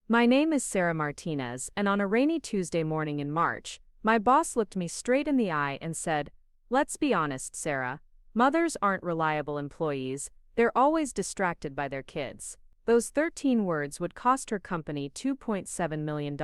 My name is Sarah Martinez, and on a rainy Tuesday morning in March, my boss looked me straight in the eye and said, "Let's be honest, Sarah. Mothers aren't reliable employees, they're always distracted by their kids." Those 13 words would cost her company $2.7 million.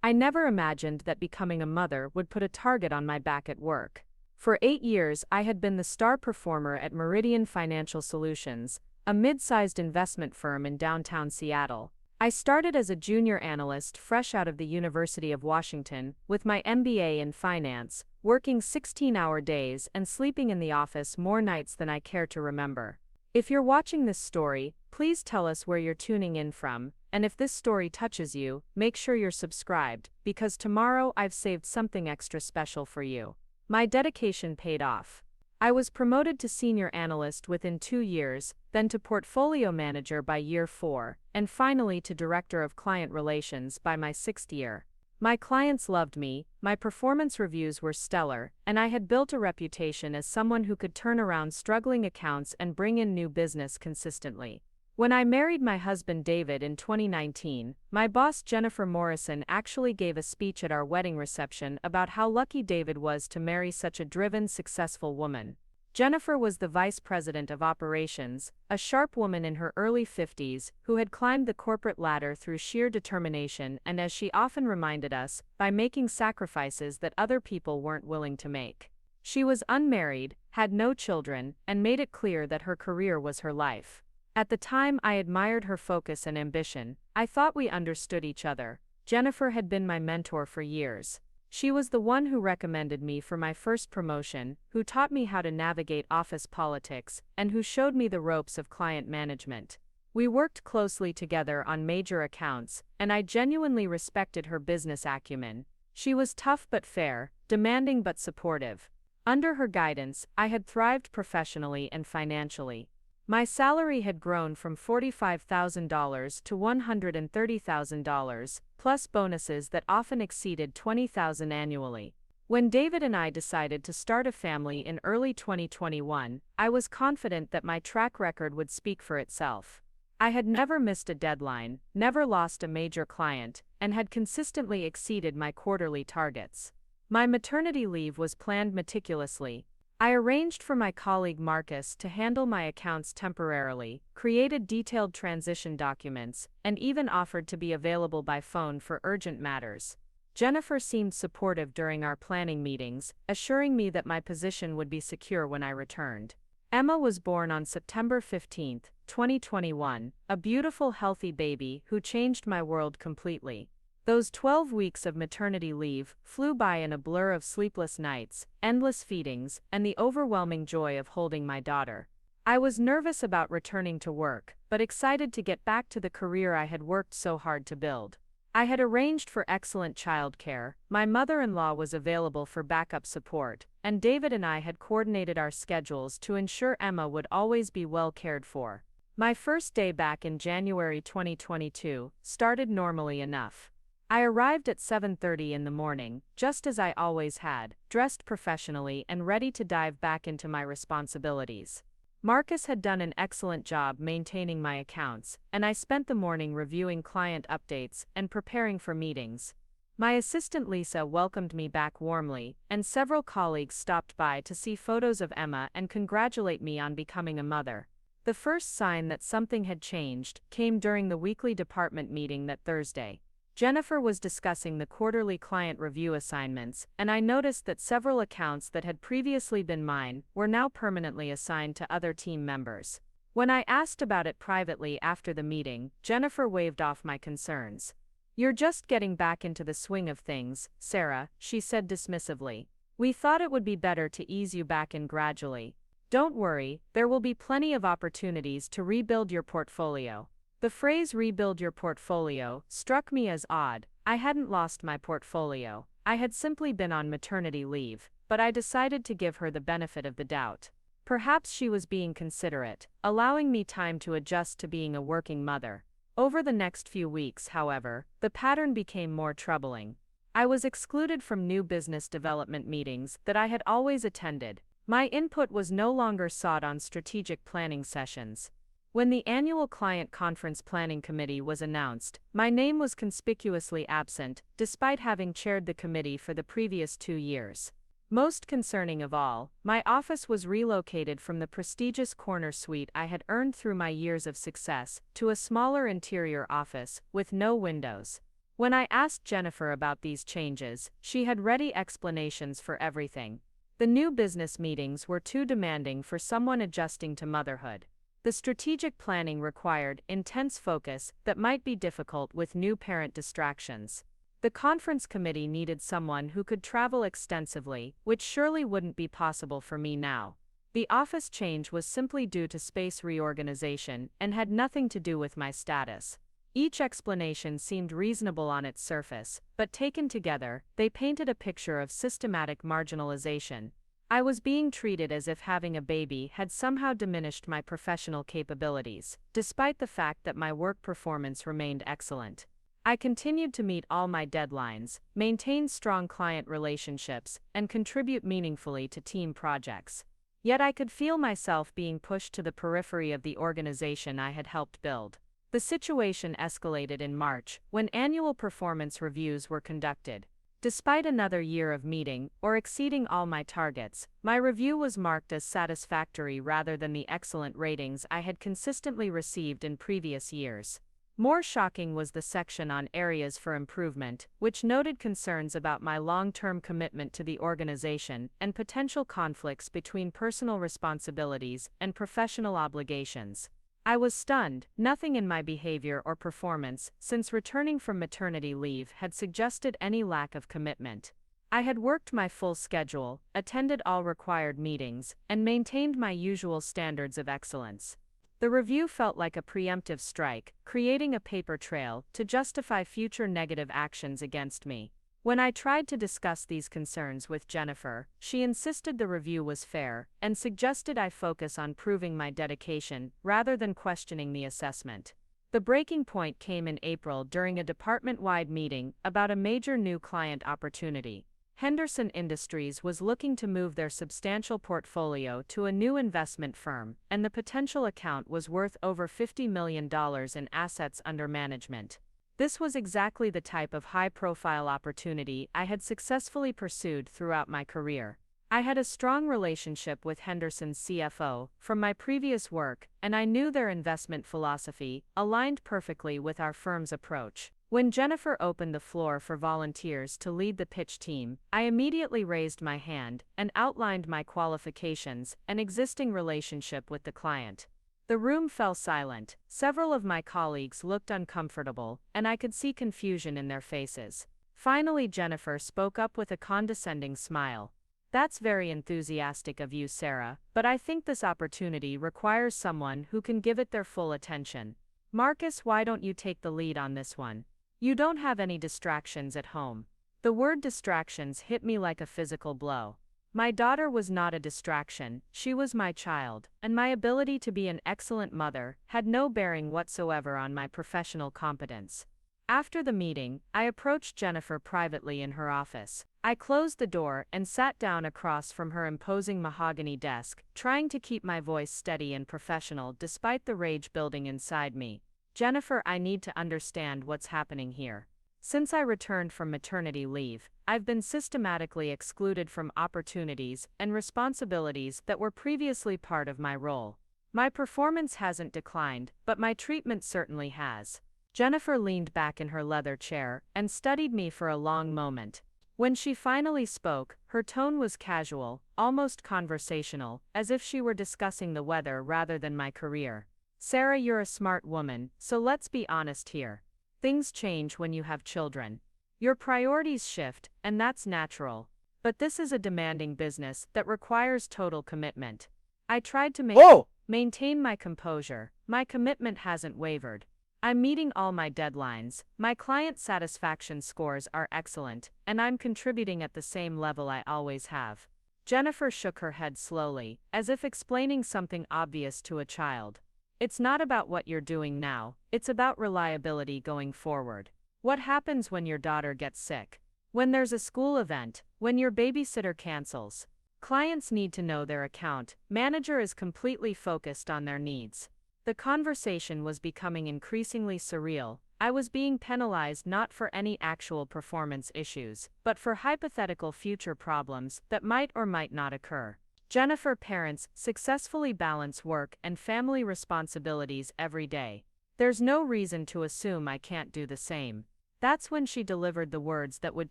I never imagined that becoming a mother would put a target on my back at work. For 8 years, I had been the star performer at Meridian Financial Solutions, a mid-sized investment firm in downtown Seattle. I started as a junior analyst fresh out of the University of Washington, with my MBA in finance, working 16-hour days and sleeping in the office more nights than I care to remember. If you're watching this story, please tell us where you're tuning in from, and if this story touches you, make sure you're subscribed, because tomorrow I've saved something extra special for you. My dedication paid off. I was promoted to senior analyst within 2 years, then to portfolio manager by year 4, and finally to director of client relations by my 6th year. My clients loved me, my performance reviews were stellar, and I had built a reputation as someone who could turn around struggling accounts and bring in new business consistently. When I married my husband David in 2019, my boss Jennifer Morrison actually gave a speech at our wedding reception about how lucky David was to marry such a driven, successful woman. Jennifer was the vice president of operations, a sharp woman in her early 50s who had climbed the corporate ladder through sheer determination and, as she often reminded us, by making sacrifices that other people weren't willing to make. She was unmarried, had no children, and made it clear that her career was her life. At the time, I admired her focus and ambition. I thought we understood each other. Jennifer had been my mentor for years. She was the one who recommended me for my first promotion, who taught me how to navigate office politics, and who showed me the ropes of client management. We worked closely together on major accounts, and I genuinely respected her business acumen. She was tough but fair, demanding but supportive. Under her guidance, I had thrived professionally and financially. My salary had grown from $45,000 to $130,000, plus bonuses that often exceeded $20,000 annually. When David and I decided to start a family in early 2021, I was confident that my track record would speak for itself. I had never missed a deadline, never lost a major client, and had consistently exceeded my quarterly targets. My maternity leave was planned meticulously. I arranged for my colleague Marcus to handle my accounts temporarily, created detailed transition documents, and even offered to be available by phone for urgent matters. Jennifer seemed supportive during our planning meetings, assuring me that my position would be secure when I returned. Emma was born on September 15, 2021, a beautiful, healthy baby who changed my world completely. Those 12 weeks of maternity leave flew by in a blur of sleepless nights, endless feedings, and the overwhelming joy of holding my daughter. I was nervous about returning to work, but excited to get back to the career I had worked so hard to build. I had arranged for excellent childcare, my mother-in-law was available for backup support, and David and I had coordinated our schedules to ensure Emma would always be well cared for. My first day back in January 2022 started normally enough. I arrived at 7:30 in the morning, just as I always had, dressed professionally and ready to dive back into my responsibilities. Marcus had done an excellent job maintaining my accounts, and I spent the morning reviewing client updates and preparing for meetings. My assistant Lisa welcomed me back warmly, and several colleagues stopped by to see photos of Emma and congratulate me on becoming a mother. The first sign that something had changed came during the weekly department meeting that Thursday. Jennifer was discussing the quarterly client review assignments, and I noticed that several accounts that had previously been mine were now permanently assigned to other team members. When I asked about it privately after the meeting, Jennifer waved off my concerns. "You're just getting back into the swing of things, Sarah," she said dismissively. "We thought it would be better to ease you back in gradually. Don't worry, there will be plenty of opportunities to rebuild your portfolio." The phrase "rebuild your portfolio" struck me as odd. I hadn't lost my portfolio. I had simply been on maternity leave, but I decided to give her the benefit of the doubt. Perhaps she was being considerate, allowing me time to adjust to being a working mother. Over the next few weeks, however, the pattern became more troubling. I was excluded from new business development meetings that I had always attended. My input was no longer sought on strategic planning sessions. When the annual client conference planning committee was announced, my name was conspicuously absent, despite having chaired the committee for the previous 2 years. Most concerning of all, my office was relocated from the prestigious corner suite I had earned through my years of success to a smaller interior office with no windows. When I asked Jennifer about these changes, she had ready explanations for everything. The new business meetings were too demanding for someone adjusting to motherhood. The strategic planning required intense focus that might be difficult with new parent distractions. The conference committee needed someone who could travel extensively, which surely wouldn't be possible for me now. The office change was simply due to space reorganization and had nothing to do with my status. Each explanation seemed reasonable on its surface, but taken together, they painted a picture of systematic marginalization. I was being treated as if having a baby had somehow diminished my professional capabilities, despite the fact that my work performance remained excellent. I continued to meet all my deadlines, maintain strong client relationships, and contribute meaningfully to team projects. Yet I could feel myself being pushed to the periphery of the organization I had helped build. The situation escalated in March, when annual performance reviews were conducted. Despite another year of meeting or exceeding all my targets, my review was marked as satisfactory rather than the excellent ratings I had consistently received in previous years. More shocking was the section on areas for improvement, which noted concerns about my long-term commitment to the organization and potential conflicts between personal responsibilities and professional obligations. I was stunned. Nothing in my behavior or performance since returning from maternity leave had suggested any lack of commitment. I had worked my full schedule, attended all required meetings, and maintained my usual standards of excellence. The review felt like a preemptive strike, creating a paper trail to justify future negative actions against me. When I tried to discuss these concerns with Jennifer, she insisted the review was fair and suggested I focus on proving my dedication rather than questioning the assessment. The breaking point came in April during a department-wide meeting about a major new client opportunity. Henderson Industries was looking to move their substantial portfolio to a new investment firm, and the potential account was worth over $50 million in assets under management. This was exactly the type of high-profile opportunity I had successfully pursued throughout my career. I had a strong relationship with Henderson's CFO from my previous work, and I knew their investment philosophy aligned perfectly with our firm's approach. When Jennifer opened the floor for volunteers to lead the pitch team, I immediately raised my hand and outlined my qualifications and existing relationship with the client. The room fell silent. Several of my colleagues looked uncomfortable, and I could see confusion in their faces. Finally, Jennifer spoke up with a condescending smile. "That's very enthusiastic of you, Sarah, but I think this opportunity requires someone who can give it their full attention. Marcus, why don't you take the lead on this one? You don't have any distractions at home." The word distractions hit me like a physical blow. My daughter was not a distraction, she was my child, and my ability to be an excellent mother had no bearing whatsoever on my professional competence. After the meeting, I approached Jennifer privately in her office. I closed the door and sat down across from her imposing mahogany desk, trying to keep my voice steady and professional despite the rage building inside me. "Jennifer, I need to understand what's happening here. Since I returned from maternity leave, I've been systematically excluded from opportunities and responsibilities that were previously part of my role. My performance hasn't declined, but my treatment certainly has." Jennifer leaned back in her leather chair and studied me for a long moment. When she finally spoke, her tone was casual, almost conversational, as if she were discussing the weather rather than my career. "Sarah, you're a smart woman, so let's be honest here. Things change when you have children. Your priorities shift, and that's natural. But this is a demanding business that requires total commitment." I tried to maintain my composure. "My commitment hasn't wavered. I'm meeting all my deadlines, my client satisfaction scores are excellent, and I'm contributing at the same level I always have." Jennifer shook her head slowly, as if explaining something obvious to a child. "It's not about what you're doing now, it's about reliability going forward. What happens when your daughter gets sick? When there's a school event? When your babysitter cancels? Clients need to know their account manager is completely focused on their needs." The conversation was becoming increasingly surreal. I was being penalized not for any actual performance issues, but for hypothetical future problems that might or might not occur. Jennifer parents successfully balance work and family responsibilities every day. There's no reason to assume I can't do the same. That's when she delivered the words that would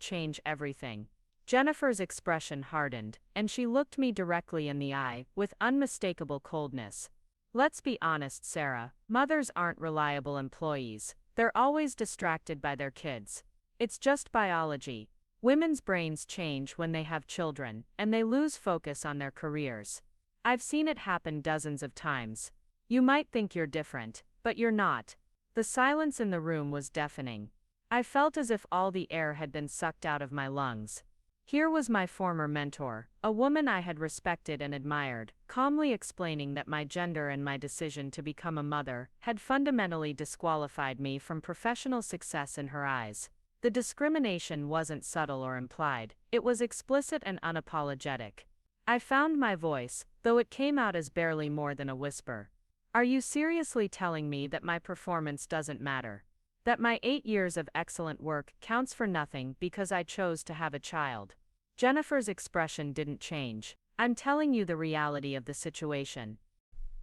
change everything. Jennifer's expression hardened, and she looked me directly in the eye with unmistakable coldness. Let's be honest, Sarah, mothers aren't reliable employees. They're always distracted by their kids. It's just biology. Women's brains change when they have children, and they lose focus on their careers. I've seen it happen dozens of times. You might think you're different, but you're not. The silence in the room was deafening. I felt as if all the air had been sucked out of my lungs. Here was my former mentor, a woman I had respected and admired, calmly explaining that my gender and my decision to become a mother had fundamentally disqualified me from professional success in her eyes. The discrimination wasn't subtle or implied, it was explicit and unapologetic. I found my voice, though it came out as barely more than a whisper. Are you seriously telling me that my performance doesn't matter? That my 8 years of excellent work counts for nothing because I chose to have a child? Jennifer's expression didn't change. I'm telling you the reality of the situation.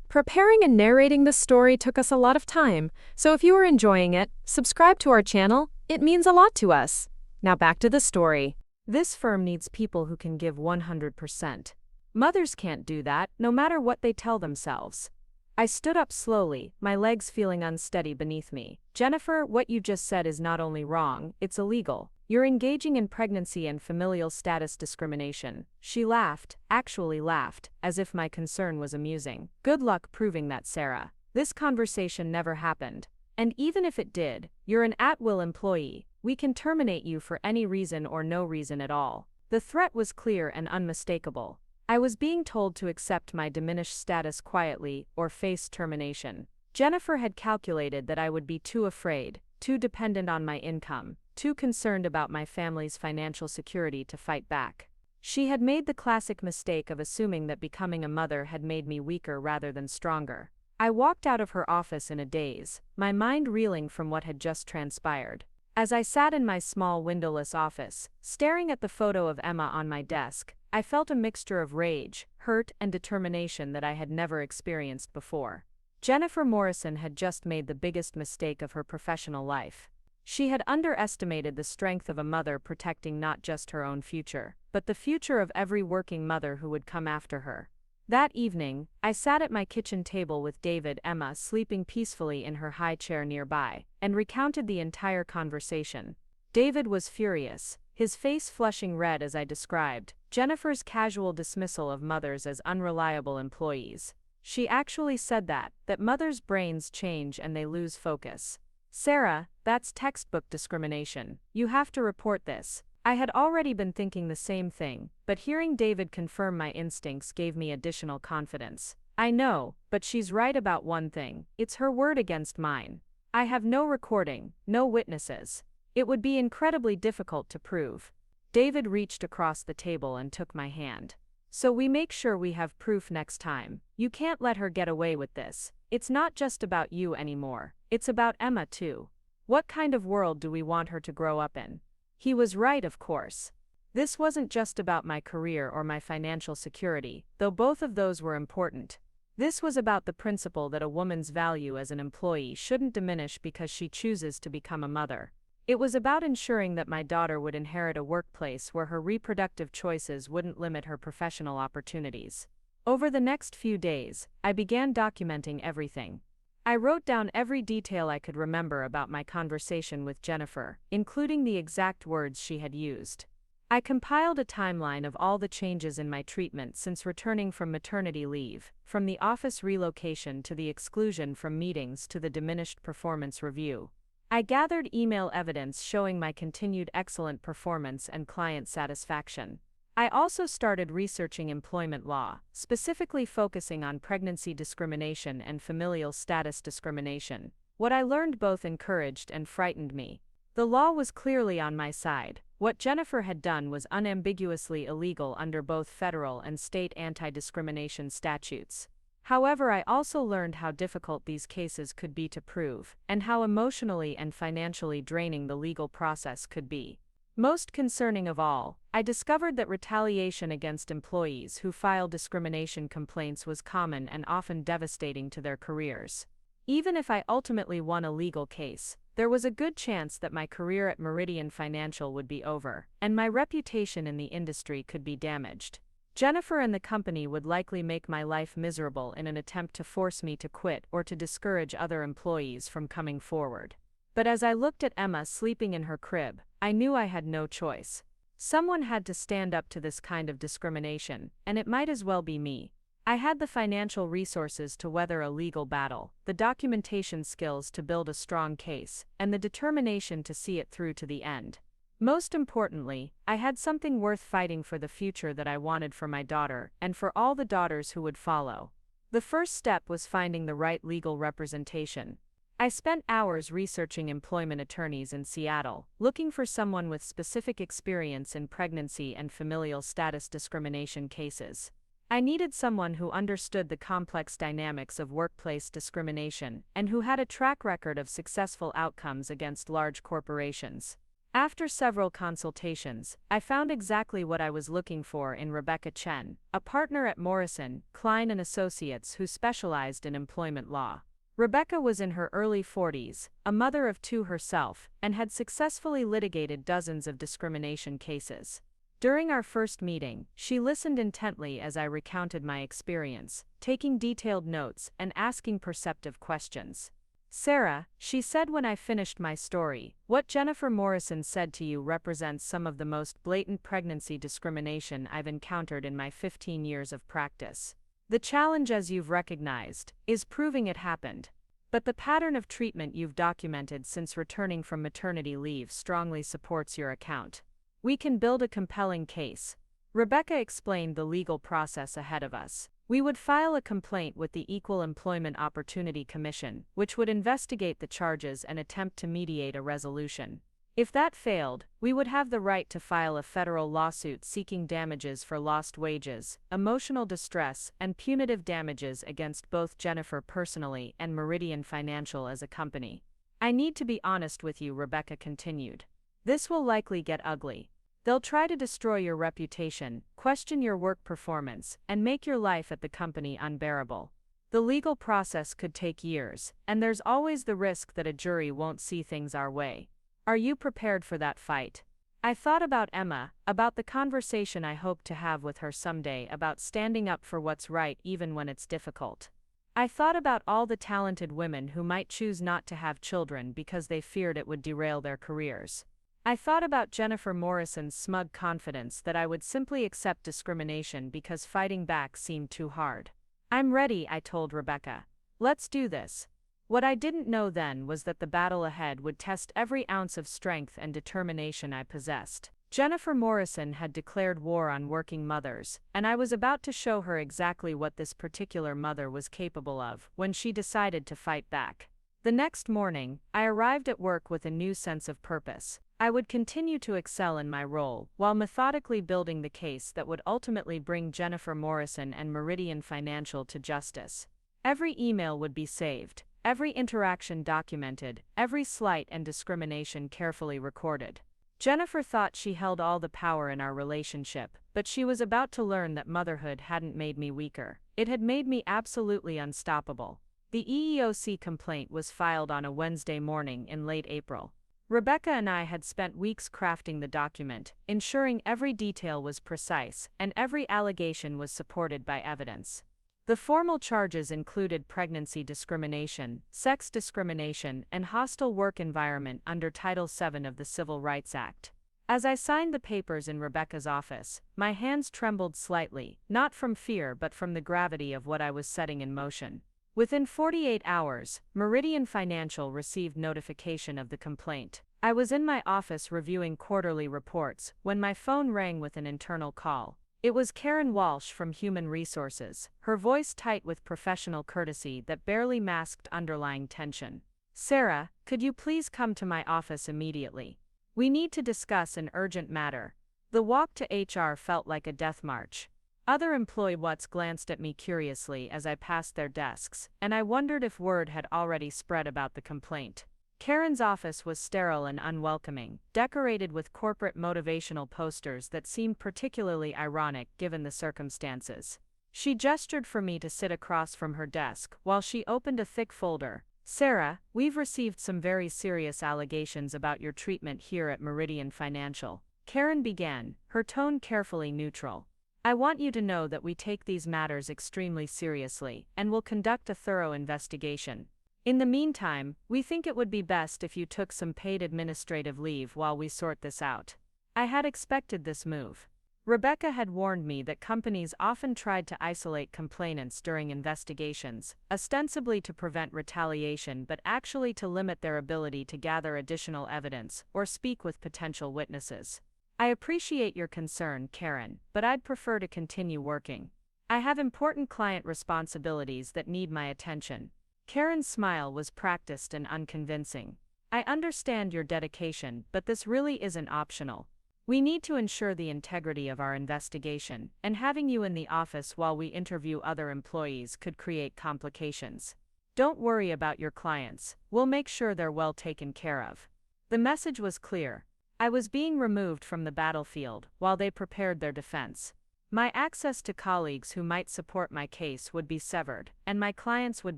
Preparing and narrating this story took us a lot of time, so if you are enjoying it, subscribe to our channel. It means a lot to us. Now back to the story. This firm needs people who can give 100%. Mothers can't do that, no matter what they tell themselves. I stood up slowly, my legs feeling unsteady beneath me. Jennifer, what you just said is not only wrong, it's illegal. You're engaging in pregnancy and familial status discrimination. She laughed, actually laughed, as if my concern was amusing. Good luck proving that, Sarah. This conversation never happened. And even if it did, you're an at-will employee. We can terminate you for any reason or no reason at all. The threat was clear and unmistakable. I was being told to accept my diminished status quietly or face termination. Jennifer had calculated that I would be too afraid, too dependent on my income, too concerned about my family's financial security to fight back. She had made the classic mistake of assuming that becoming a mother had made me weaker rather than stronger. I walked out of her office in a daze, my mind reeling from what had just transpired. As I sat in my small windowless office, staring at the photo of Emma on my desk, I felt a mixture of rage, hurt, and determination that I had never experienced before. Jennifer Morrison had just made the biggest mistake of her professional life. She had underestimated the strength of a mother protecting not just her own future, but the future of every working mother who would come after her. That evening, I sat at my kitchen table with David, Emma sleeping peacefully in her high chair nearby, and recounted the entire conversation. David was furious, his face flushing red as I described Jennifer's casual dismissal of mothers as unreliable employees. She actually said that mothers' brains change and they lose focus. Sarah, that's textbook discrimination. You have to report this. I had already been thinking the same thing, but hearing David confirm my instincts gave me additional confidence. I know, but she's right about one thing. It's her word against mine. I have no recording, no witnesses. It would be incredibly difficult to prove. David reached across the table and took my hand. So we make sure we have proof next time. You can't let her get away with this. It's not just about you anymore. It's about Emma too. What kind of world do we want her to grow up in? He was right, of course. This wasn't just about my career or my financial security, though both of those were important. This was about the principle that a woman's value as an employee shouldn't diminish because she chooses to become a mother. It was about ensuring that my daughter would inherit a workplace where her reproductive choices wouldn't limit her professional opportunities. Over the next few days, I began documenting everything. I wrote down every detail I could remember about my conversation with Jennifer, including the exact words she had used. I compiled a timeline of all the changes in my treatment since returning from maternity leave, from the office relocation to the exclusion from meetings to the diminished performance review. I gathered email evidence showing my continued excellent performance and client satisfaction. I also started researching employment law, specifically focusing on pregnancy discrimination and familial status discrimination. What I learned both encouraged and frightened me. The law was clearly on my side. What Jennifer had done was unambiguously illegal under both federal and state anti-discrimination statutes. However, I also learned how difficult these cases could be to prove, and how emotionally and financially draining the legal process could be. Most concerning of all, I discovered that retaliation against employees who file discrimination complaints was common and often devastating to their careers. Even if I ultimately won a legal case, there was a good chance that my career at Meridian Financial would be over, and my reputation in the industry could be damaged. Jennifer and the company would likely make my life miserable in an attempt to force me to quit or to discourage other employees from coming forward. But as I looked at Emma sleeping in her crib, I knew I had no choice. Someone had to stand up to this kind of discrimination, and it might as well be me. I had the financial resources to weather a legal battle, the documentation skills to build a strong case, and the determination to see it through to the end. Most importantly, I had something worth fighting for, the future that I wanted for my daughter and for all the daughters who would follow. The first step was finding the right legal representation. I spent hours researching employment attorneys in Seattle, looking for someone with specific experience in pregnancy and familial status discrimination cases. I needed someone who understood the complex dynamics of workplace discrimination and who had a track record of successful outcomes against large corporations. After several consultations, I found exactly what I was looking for in Rebecca Chen, a partner at Morrison, Klein & Associates who specialized in employment law. Rebecca was in her early 40s, a mother of two herself, and had successfully litigated dozens of discrimination cases. During our first meeting, she listened intently as I recounted my experience, taking detailed notes and asking perceptive questions. "Sarah," she said when I finished my story, "what Jennifer Morrison said to you represents some of the most blatant pregnancy discrimination I've encountered in my 15 years of practice. The challenge, as you've recognized, is proving it happened. But the pattern of treatment you've documented since returning from maternity leave strongly supports your account. We can build a compelling case." Rebecca explained the legal process ahead of us. We would file a complaint with the Equal Employment Opportunity Commission, which would investigate the charges and attempt to mediate a resolution. If that failed, we would have the right to file a federal lawsuit seeking damages for lost wages, emotional distress, and punitive damages against both Jennifer personally and Meridian Financial as a company. "I need to be honest with you," Rebecca continued. "This will likely get ugly. They'll try to destroy your reputation, question your work performance, and make your life at the company unbearable. The legal process could take years, and there's always the risk that a jury won't see things our way. Are you prepared for that fight?" I thought about Emma, about the conversation I hoped to have with her someday about standing up for what's right even when it's difficult. I thought about all the talented women who might choose not to have children because they feared it would derail their careers. I thought about Jennifer Morrison's smug confidence that I would simply accept discrimination because fighting back seemed too hard. "I'm ready," I told Rebecca. "Let's do this." What I didn't know then was that the battle ahead would test every ounce of strength and determination I possessed. Jennifer Morrison had declared war on working mothers, and I was about to show her exactly what this particular mother was capable of when she decided to fight back. The next morning, I arrived at work with a new sense of purpose. I would continue to excel in my role, while methodically building the case that would ultimately bring Jennifer Morrison and Meridian Financial to justice. Every email would be saved, every interaction documented, every slight and discrimination carefully recorded. Jennifer thought she held all the power in our relationship, but she was about to learn that motherhood hadn't made me weaker. It had made me absolutely unstoppable. The EEOC complaint was filed on a Wednesday morning in late April. Rebecca and I had spent weeks crafting the document, ensuring every detail was precise and every allegation was supported by evidence. The formal charges included pregnancy discrimination, sex discrimination, and hostile work environment under Title VII of the Civil Rights Act. As I signed the papers in Rebecca's office, my hands trembled slightly, not from fear but from the gravity of what I was setting in motion. Within 48 hours, Meridian Financial received notification of the complaint. I was in my office reviewing quarterly reports when my phone rang with an internal call. It was Karen Walsh from Human Resources, her voice tight with professional courtesy that barely masked underlying tension. "Sarah, could you please come to my office immediately? We need to discuss an urgent matter." The walk to HR felt like a death march. Other employees glanced at me curiously as I passed their desks, and I wondered if word had already spread about the complaint. Karen's office was sterile and unwelcoming, decorated with corporate motivational posters that seemed particularly ironic given the circumstances. She gestured for me to sit across from her desk while she opened a thick folder. "Sarah, we've received some very serious allegations about your treatment here at Meridian Financial," Karen began, her tone carefully neutral. "I want you to know that we take these matters extremely seriously and will conduct a thorough investigation. In the meantime, we think it would be best if you took some paid administrative leave while we sort this out." I had expected this move. Rebecca had warned me that companies often tried to isolate complainants during investigations, ostensibly to prevent retaliation but actually to limit their ability to gather additional evidence or speak with potential witnesses. "I appreciate your concern, Karen, but I'd prefer to continue working. I have important client responsibilities that need my attention." Karen's smile was practiced and unconvincing. "I understand your dedication, but this really isn't optional. We need to ensure the integrity of our investigation, and having you in the office while we interview other employees could create complications. Don't worry about your clients, we'll make sure they're well taken care of." The message was clear. I was being removed from the battlefield while they prepared their defense. My access to colleagues who might support my case would be severed, and my clients would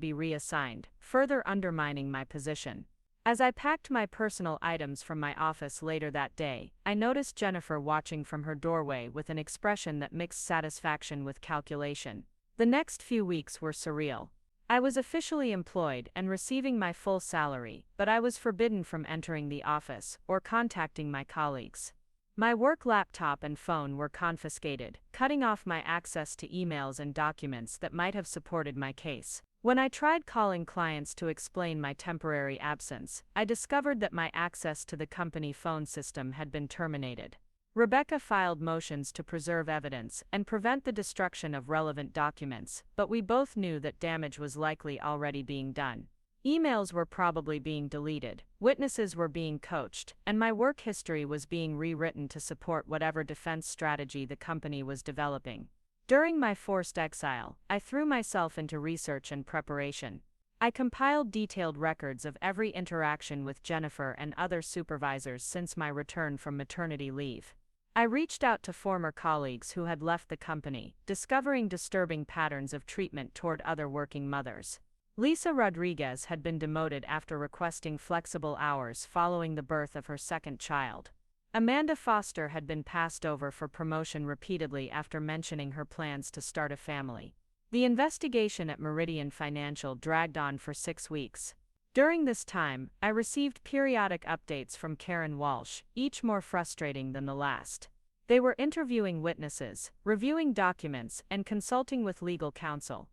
be reassigned, further undermining my position. As I packed my personal items from my office later that day, I noticed Jennifer watching from her doorway with an expression that mixed satisfaction with calculation. The next few weeks were surreal. I was officially employed and receiving my full salary, but I was forbidden from entering the office or contacting my colleagues. My work laptop and phone were confiscated, cutting off my access to emails and documents that might have supported my case. When I tried calling clients to explain my temporary absence, I discovered that my access to the company phone system had been terminated. Rebecca filed motions to preserve evidence and prevent the destruction of relevant documents, but we both knew that damage was likely already being done. Emails were probably being deleted, witnesses were being coached, and my work history was being rewritten to support whatever defense strategy the company was developing. During my forced exile, I threw myself into research and preparation. I compiled detailed records of every interaction with Jennifer and other supervisors since my return from maternity leave. I reached out to former colleagues who had left the company, discovering disturbing patterns of treatment toward other working mothers. Lisa Rodriguez had been demoted after requesting flexible hours following the birth of her second child. Amanda Foster had been passed over for promotion repeatedly after mentioning her plans to start a family. The investigation at Meridian Financial dragged on for 6 weeks. During this time, I received periodic updates from Karen Walsh, each more frustrating than the last. They were interviewing witnesses, reviewing documents, and consulting with legal counsel.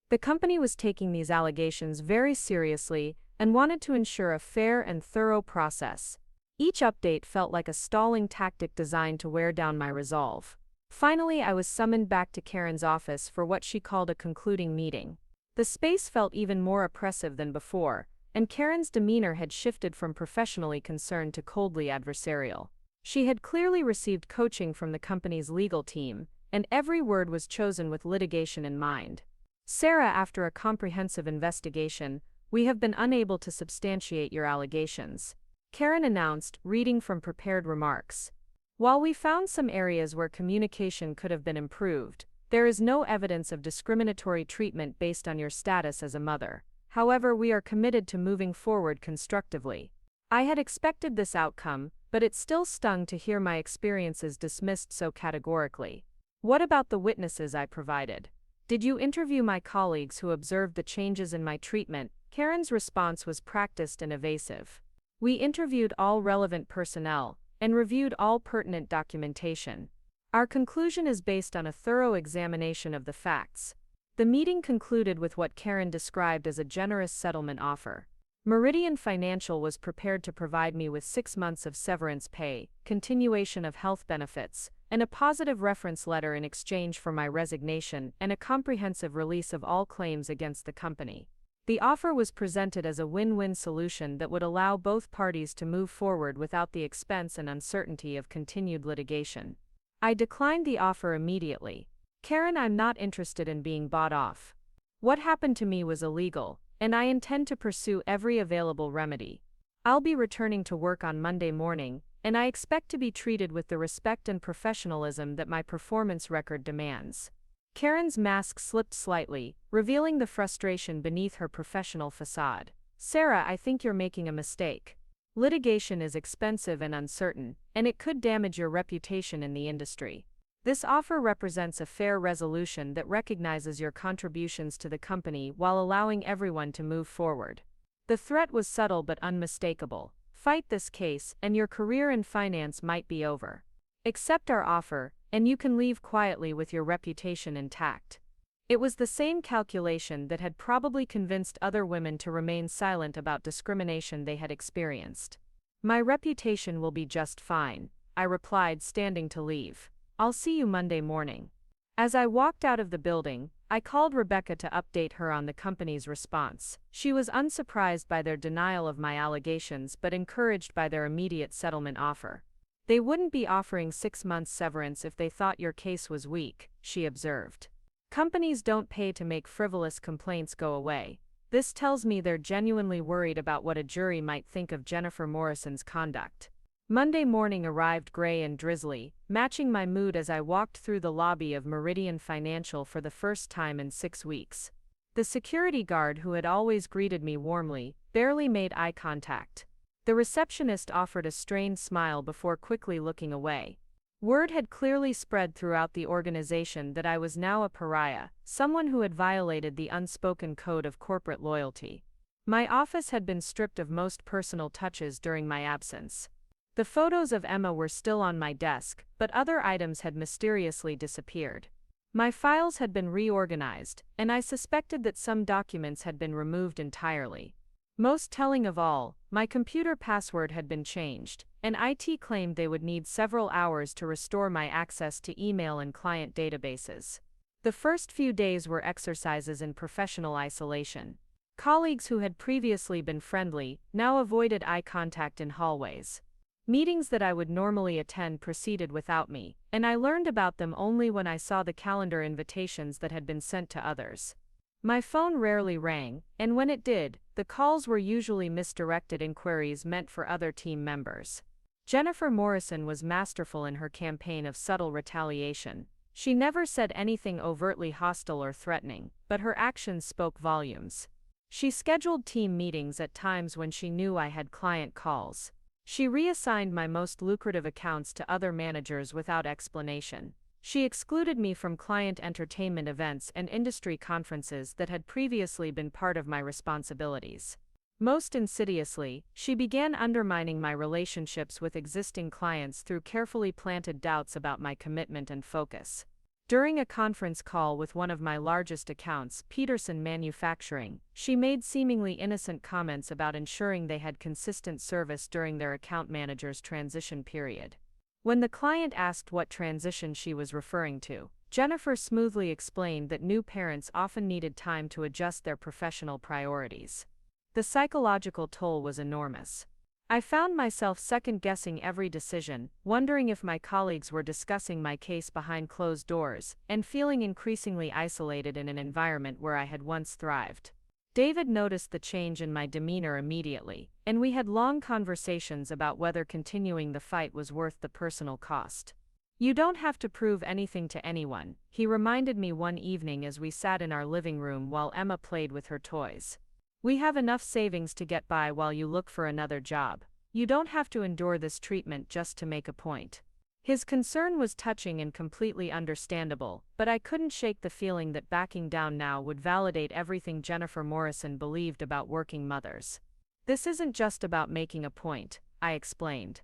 The company was taking these allegations very seriously and wanted to ensure a fair and thorough process. Each update felt like a stalling tactic designed to wear down my resolve. Finally, I was summoned back to Karen's office for what she called a concluding meeting. The space felt even more oppressive than before, and Karen's demeanor had shifted from professionally concerned to coldly adversarial. She had clearly received coaching from the company's legal team, and every word was chosen with litigation in mind. "Sarah, after a comprehensive investigation, we have been unable to substantiate your allegations," Karen announced, reading from prepared remarks. "While we found some areas where communication could have been improved, there is no evidence of discriminatory treatment based on your status as a mother. However, we are committed to moving forward constructively." I had expected this outcome, but it still stung to hear my experiences dismissed so categorically. "What about the witnesses I provided? Did you interview my colleagues who observed the changes in my treatment?" Karen's response was practiced and evasive. "We interviewed all relevant personnel and reviewed all pertinent documentation. Our conclusion is based on a thorough examination of the facts." The meeting concluded with what Karen described as a generous settlement offer. Meridian Financial was prepared to provide me with 6 months of severance pay, continuation of health benefits, and a positive reference letter in exchange for my resignation and a comprehensive release of all claims against the company. The offer was presented as a win-win solution that would allow both parties to move forward without the expense and uncertainty of continued litigation. I declined the offer immediately. Karen, I'm not interested in being bought off. What happened to me was illegal, and I intend to pursue every available remedy. I'll be returning to work on Monday morning, and I expect to be treated with the respect and professionalism that my performance record demands. Karen's mask slipped slightly, revealing the frustration beneath her professional facade. Sarah, I think you're making a mistake. Litigation is expensive and uncertain, and it could damage your reputation in the industry. This offer represents a fair resolution that recognizes your contributions to the company while allowing everyone to move forward. The threat was subtle but unmistakable. Fight this case, and your career in finance might be over. Accept our offer, and you can leave quietly with your reputation intact. It was the same calculation that had probably convinced other women to remain silent about discrimination they had experienced. My reputation will be just fine, I replied, standing to leave. I'll see you Monday morning. As I walked out of the building, I called Rebecca to update her on the company's response. She was unsurprised by their denial of my allegations but encouraged by their immediate settlement offer. They wouldn't be offering 6 months severance if they thought your case was weak, she observed. Companies don't pay to make frivolous complaints go away. This tells me they're genuinely worried about what a jury might think of Jennifer Morrison's conduct. Monday morning arrived gray and drizzly, matching my mood as I walked through the lobby of Meridian Financial for the first time in 6 weeks. The security guard, who had always greeted me warmly, barely made eye contact. The receptionist offered a strained smile before quickly looking away. Word had clearly spread throughout the organization that I was now a pariah, someone who had violated the unspoken code of corporate loyalty. My office had been stripped of most personal touches during my absence. The photos of Emma were still on my desk, but other items had mysteriously disappeared. My files had been reorganized, and I suspected that some documents had been removed entirely. Most telling of all, my computer password had been changed, and IT claimed they would need several hours to restore my access to email and client databases. The first few days were exercises in professional isolation. Colleagues who had previously been friendly now avoided eye contact in hallways. Meetings that I would normally attend proceeded without me, and I learned about them only when I saw the calendar invitations that had been sent to others. My phone rarely rang, and when it did, the calls were usually misdirected inquiries meant for other team members. Jennifer Morrison was masterful in her campaign of subtle retaliation. She never said anything overtly hostile or threatening, but her actions spoke volumes. She scheduled team meetings at times when she knew I had client calls. She reassigned my most lucrative accounts to other managers without explanation. She excluded me from client entertainment events and industry conferences that had previously been part of my responsibilities. Most insidiously, she began undermining my relationships with existing clients through carefully planted doubts about my commitment and focus. During a conference call with one of my largest accounts, Peterson Manufacturing, she made seemingly innocent comments about ensuring they had consistent service during their account manager's transition period. When the client asked what transition she was referring to, Jennifer smoothly explained that new parents often needed time to adjust their professional priorities. The psychological toll was enormous. I found myself second-guessing every decision, wondering if my colleagues were discussing my case behind closed doors, and feeling increasingly isolated in an environment where I had once thrived. David noticed the change in my demeanor immediately, and we had long conversations about whether continuing the fight was worth the personal cost. "You don't have to prove anything to anyone," he reminded me one evening as we sat in our living room while Emma played with her toys. "We have enough savings to get by while you look for another job. You don't have to endure this treatment just to make a point." His concern was touching and completely understandable, but I couldn't shake the feeling that backing down now would validate everything Jennifer Morrison believed about working mothers. "This isn't just about making a point," I explained.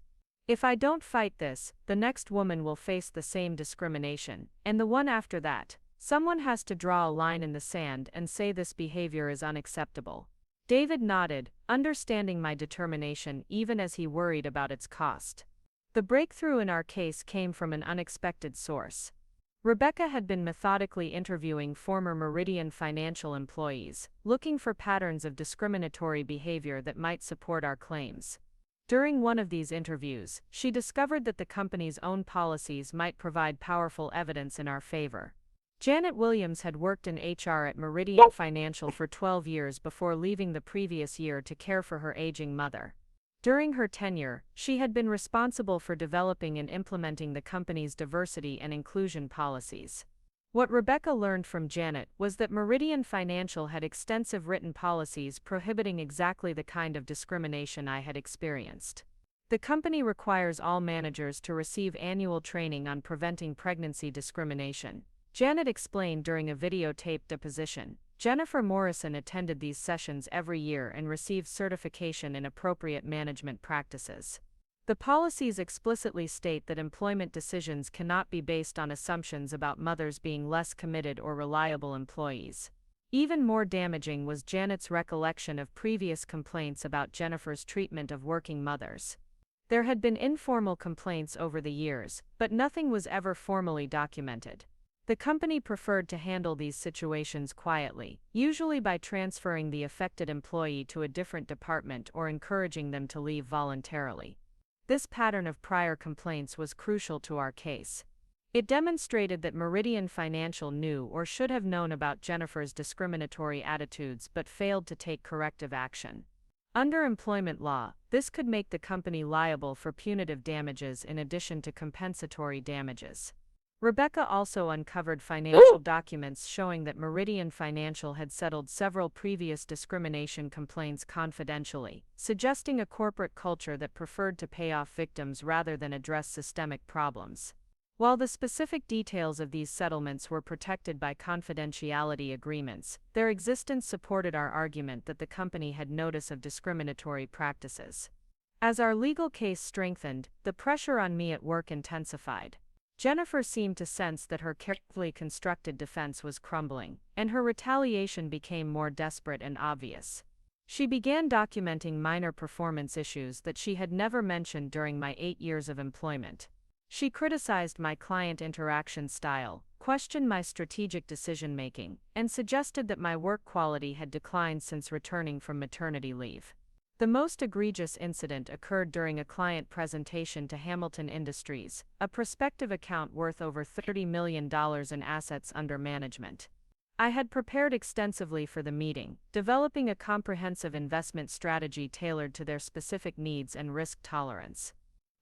"If I don't fight this, the next woman will face the same discrimination, and the one after that. Someone has to draw a line in the sand and say this behavior is unacceptable." David nodded, understanding my determination even as he worried about its cost. The breakthrough in our case came from an unexpected source. Rebecca had been methodically interviewing former Meridian Financial employees, looking for patterns of discriminatory behavior that might support our claims. During one of these interviews, she discovered that the company's own policies might provide powerful evidence in our favor. Janet Williams had worked in HR at Meridian Financial for 12 years before leaving the previous year to care for her aging mother. During her tenure, she had been responsible for developing and implementing the company's diversity and inclusion policies. What Rebecca learned from Janet was that Meridian Financial had extensive written policies prohibiting exactly the kind of discrimination I had experienced. The company requires all managers to receive annual training on preventing pregnancy discrimination, Janet explained during a videotaped deposition. Jennifer Morrison attended these sessions every year and received certification in appropriate management practices. The policies explicitly state that employment decisions cannot be based on assumptions about mothers being less committed or reliable employees. Even more damaging was Janet's recollection of previous complaints about Jennifer's treatment of working mothers. There had been informal complaints over the years, but nothing was ever formally documented. The company preferred to handle these situations quietly, usually by transferring the affected employee to a different department or encouraging them to leave voluntarily. This pattern of prior complaints was crucial to our case. It demonstrated that Meridian Financial knew or should have known about Jennifer's discriminatory attitudes but failed to take corrective action. Under employment law, this could make the company liable for punitive damages in addition to compensatory damages. Rebecca also uncovered financial documents showing that Meridian Financial had settled several previous discrimination complaints confidentially, suggesting a corporate culture that preferred to pay off victims rather than address systemic problems. While the specific details of these settlements were protected by confidentiality agreements, their existence supported our argument that the company had notice of discriminatory practices. As our legal case strengthened, the pressure on me at work intensified. Jennifer seemed to sense that her carefully constructed defense was crumbling, and her retaliation became more desperate and obvious. She began documenting minor performance issues that she had never mentioned during my 8 years of employment. She criticized my client interaction style, questioned my strategic decision-making, and suggested that my work quality had declined since returning from maternity leave. The most egregious incident occurred during a client presentation to Hamilton Industries, a prospective account worth over $30 million in assets under management. I had prepared extensively for the meeting, developing a comprehensive investment strategy tailored to their specific needs and risk tolerance.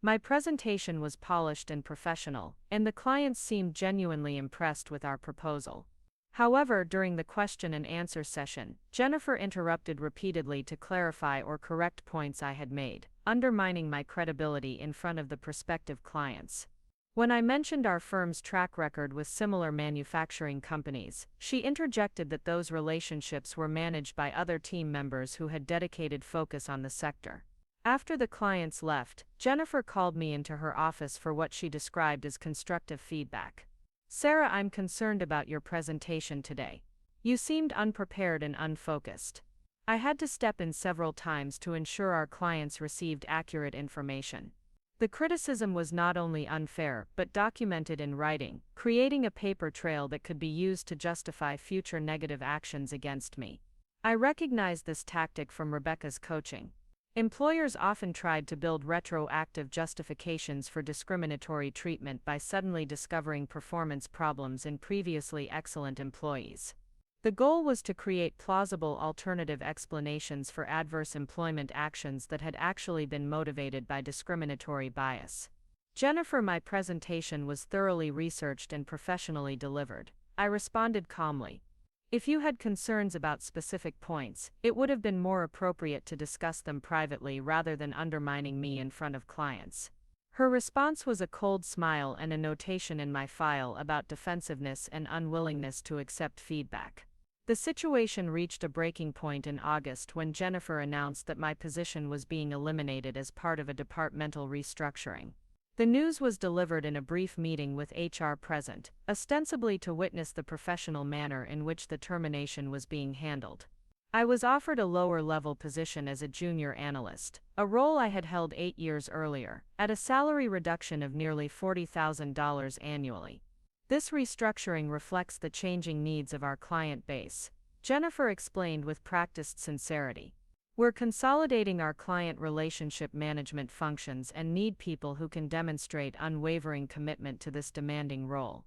My presentation was polished and professional, and the clients seemed genuinely impressed with our proposal. However, during the question and answer session, Jennifer interrupted repeatedly to clarify or correct points I had made, undermining my credibility in front of the prospective clients. When I mentioned our firm's track record with similar manufacturing companies, she interjected that those relationships were managed by other team members who had dedicated focus on the sector. After the clients left, Jennifer called me into her office for what she described as constructive feedback. "Sarah, I'm concerned about your presentation today. You seemed unprepared and unfocused. I had to step in several times to ensure our clients received accurate information. The criticism was not only unfair but documented in writing, creating a paper trail that could be used to justify future negative actions against me." I recognized this tactic from Rebecca's coaching. Employers often tried to build retroactive justifications for discriminatory treatment by suddenly discovering performance problems in previously excellent employees. The goal was to create plausible alternative explanations for adverse employment actions that had actually been motivated by discriminatory bias. Jennifer, my presentation was thoroughly researched and professionally delivered. I responded calmly. If you had concerns about specific points, it would have been more appropriate to discuss them privately rather than undermining me in front of clients. Her response was a cold smile and a notation in my file about defensiveness and unwillingness to accept feedback. The situation reached a breaking point in August when Jennifer announced that my position was being eliminated as part of a departmental restructuring. The news was delivered in a brief meeting with HR present, ostensibly to witness the professional manner in which the termination was being handled. I was offered a lower-level position as a junior analyst, a role I had held 8 years earlier, at a salary reduction of nearly $40,000 annually. This restructuring reflects the changing needs of our client base, Jennifer explained with practiced sincerity. We're consolidating our client relationship management functions and need people who can demonstrate unwavering commitment to this demanding role.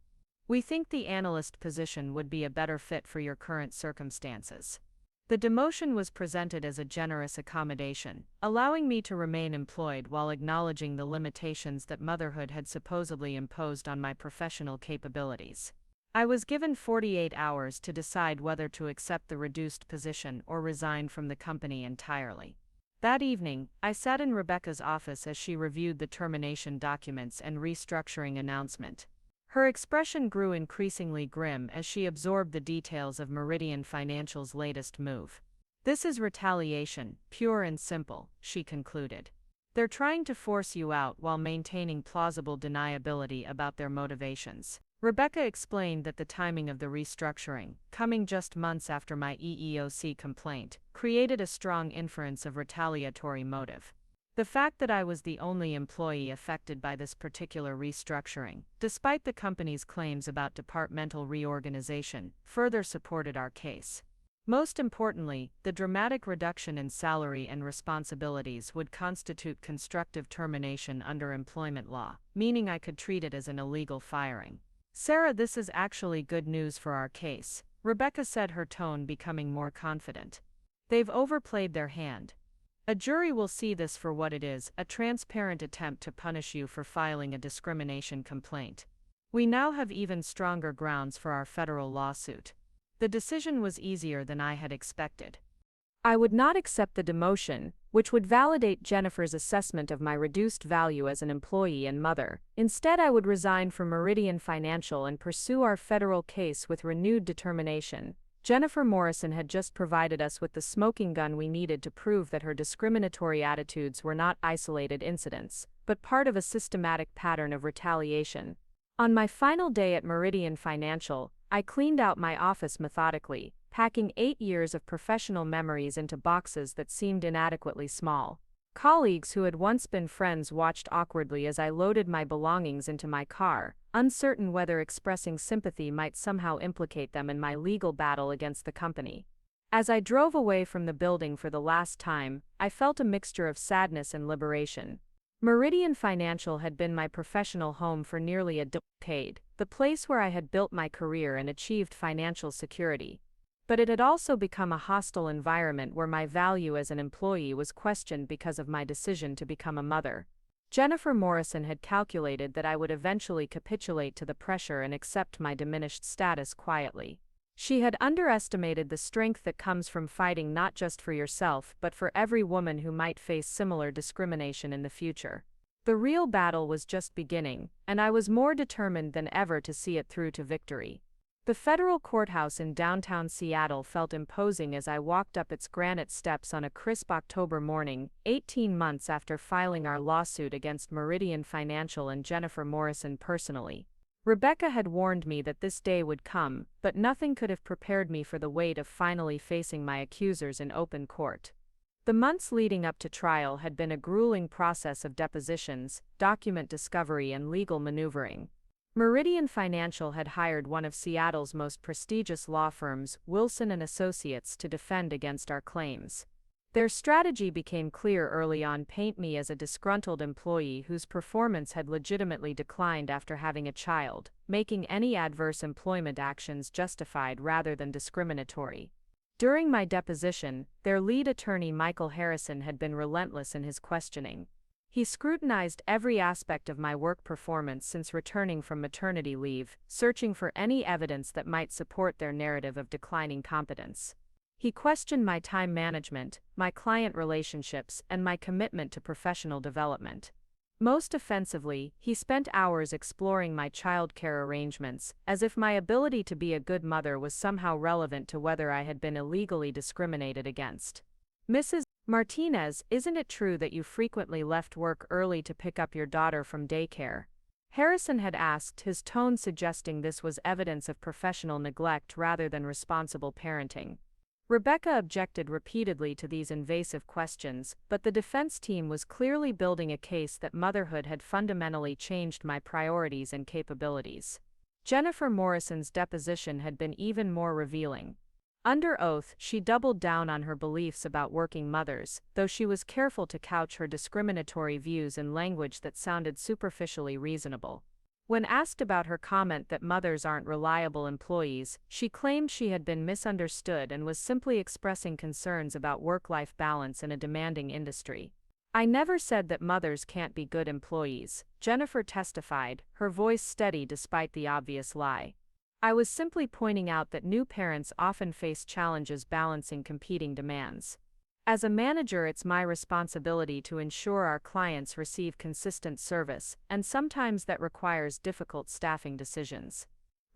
We think the analyst position would be a better fit for your current circumstances. The demotion was presented as a generous accommodation, allowing me to remain employed while acknowledging the limitations that motherhood had supposedly imposed on my professional capabilities. I was given 48 hours to decide whether to accept the reduced position or resign from the company entirely. That evening, I sat in Rebecca's office as she reviewed the termination documents and restructuring announcement. Her expression grew increasingly grim as she absorbed the details of Meridian Financial's latest move. "This is retaliation, pure and simple," she concluded. "They're trying to force you out while maintaining plausible deniability about their motivations." Rebecca explained that the timing of the restructuring, coming just months after my EEOC complaint, created a strong inference of retaliatory motive. The fact that I was the only employee affected by this particular restructuring, despite the company's claims about departmental reorganization, further supported our case. Most importantly, the dramatic reduction in salary and responsibilities would constitute constructive termination under employment law, meaning I could treat it as an illegal firing. "Sarah, this is actually good news for our case," Rebecca said, her tone becoming more confident. "They've overplayed their hand. A jury will see this for what it is, a transparent attempt to punish you for filing a discrimination complaint. We now have even stronger grounds for our federal lawsuit." The decision was easier than I had expected. I would not accept the demotion, which would validate Jennifer's assessment of my reduced value as an employee and mother. Instead, I would resign from Meridian Financial and pursue our federal case with renewed determination. Jennifer Morrison had just provided us with the smoking gun we needed to prove that her discriminatory attitudes were not isolated incidents, but part of a systematic pattern of retaliation. On my final day at Meridian Financial, I cleaned out my office methodically, packing 8 years of professional memories into boxes that seemed inadequately small. Colleagues who had once been friends watched awkwardly as I loaded my belongings into my car, uncertain whether expressing sympathy might somehow implicate them in my legal battle against the company. As I drove away from the building for the last time, I felt a mixture of sadness and liberation. Meridian Financial had been my professional home for nearly a decade, the place where I had built my career and achieved financial security. But it had also become a hostile environment where my value as an employee was questioned because of my decision to become a mother. Jennifer Morrison had calculated that I would eventually capitulate to the pressure and accept my diminished status quietly. She had underestimated the strength that comes from fighting not just for yourself but for every woman who might face similar discrimination in the future. The real battle was just beginning, and I was more determined than ever to see it through to victory. The federal courthouse in downtown Seattle felt imposing as I walked up its granite steps on a crisp October morning, 18 months after filing our lawsuit against Meridian Financial and Jennifer Morrison personally. Rebecca had warned me that this day would come, but nothing could have prepared me for the weight of finally facing my accusers in open court. The months leading up to trial had been a grueling process of depositions, document discovery, and legal maneuvering. Meridian Financial had hired one of Seattle's most prestigious law firms, Wilson & Associates, to defend against our claims. Their strategy became clear early on: paint me as a disgruntled employee whose performance had legitimately declined after having a child, making any adverse employment actions justified rather than discriminatory. During my deposition, their lead attorney Michael Harrison had been relentless in his questioning. He scrutinized every aspect of my work performance since returning from maternity leave, searching for any evidence that might support their narrative of declining competence. He questioned my time management, my client relationships, and my commitment to professional development. Most offensively, he spent hours exploring my childcare arrangements, as if my ability to be a good mother was somehow relevant to whether I had been illegally discriminated against. "Mrs. Martinez, isn't it true that you frequently left work early to pick up your daughter from daycare?" Harrison had asked, his tone suggesting this was evidence of professional neglect rather than responsible parenting. Rebecca objected repeatedly to these invasive questions, but the defense team was clearly building a case that motherhood had fundamentally changed my priorities and capabilities. Jennifer Morrison's deposition had been even more revealing. Under oath, she doubled down on her beliefs about working mothers, though she was careful to couch her discriminatory views in language that sounded superficially reasonable. When asked about her comment that mothers aren't reliable employees, she claimed she had been misunderstood and was simply expressing concerns about work-life balance in a demanding industry. "I never said that mothers can't be good employees," Jennifer testified, her voice steady despite the obvious lie. "I was simply pointing out that new parents often face challenges balancing competing demands. As a manager, it's my responsibility to ensure our clients receive consistent service, and sometimes that requires difficult staffing decisions."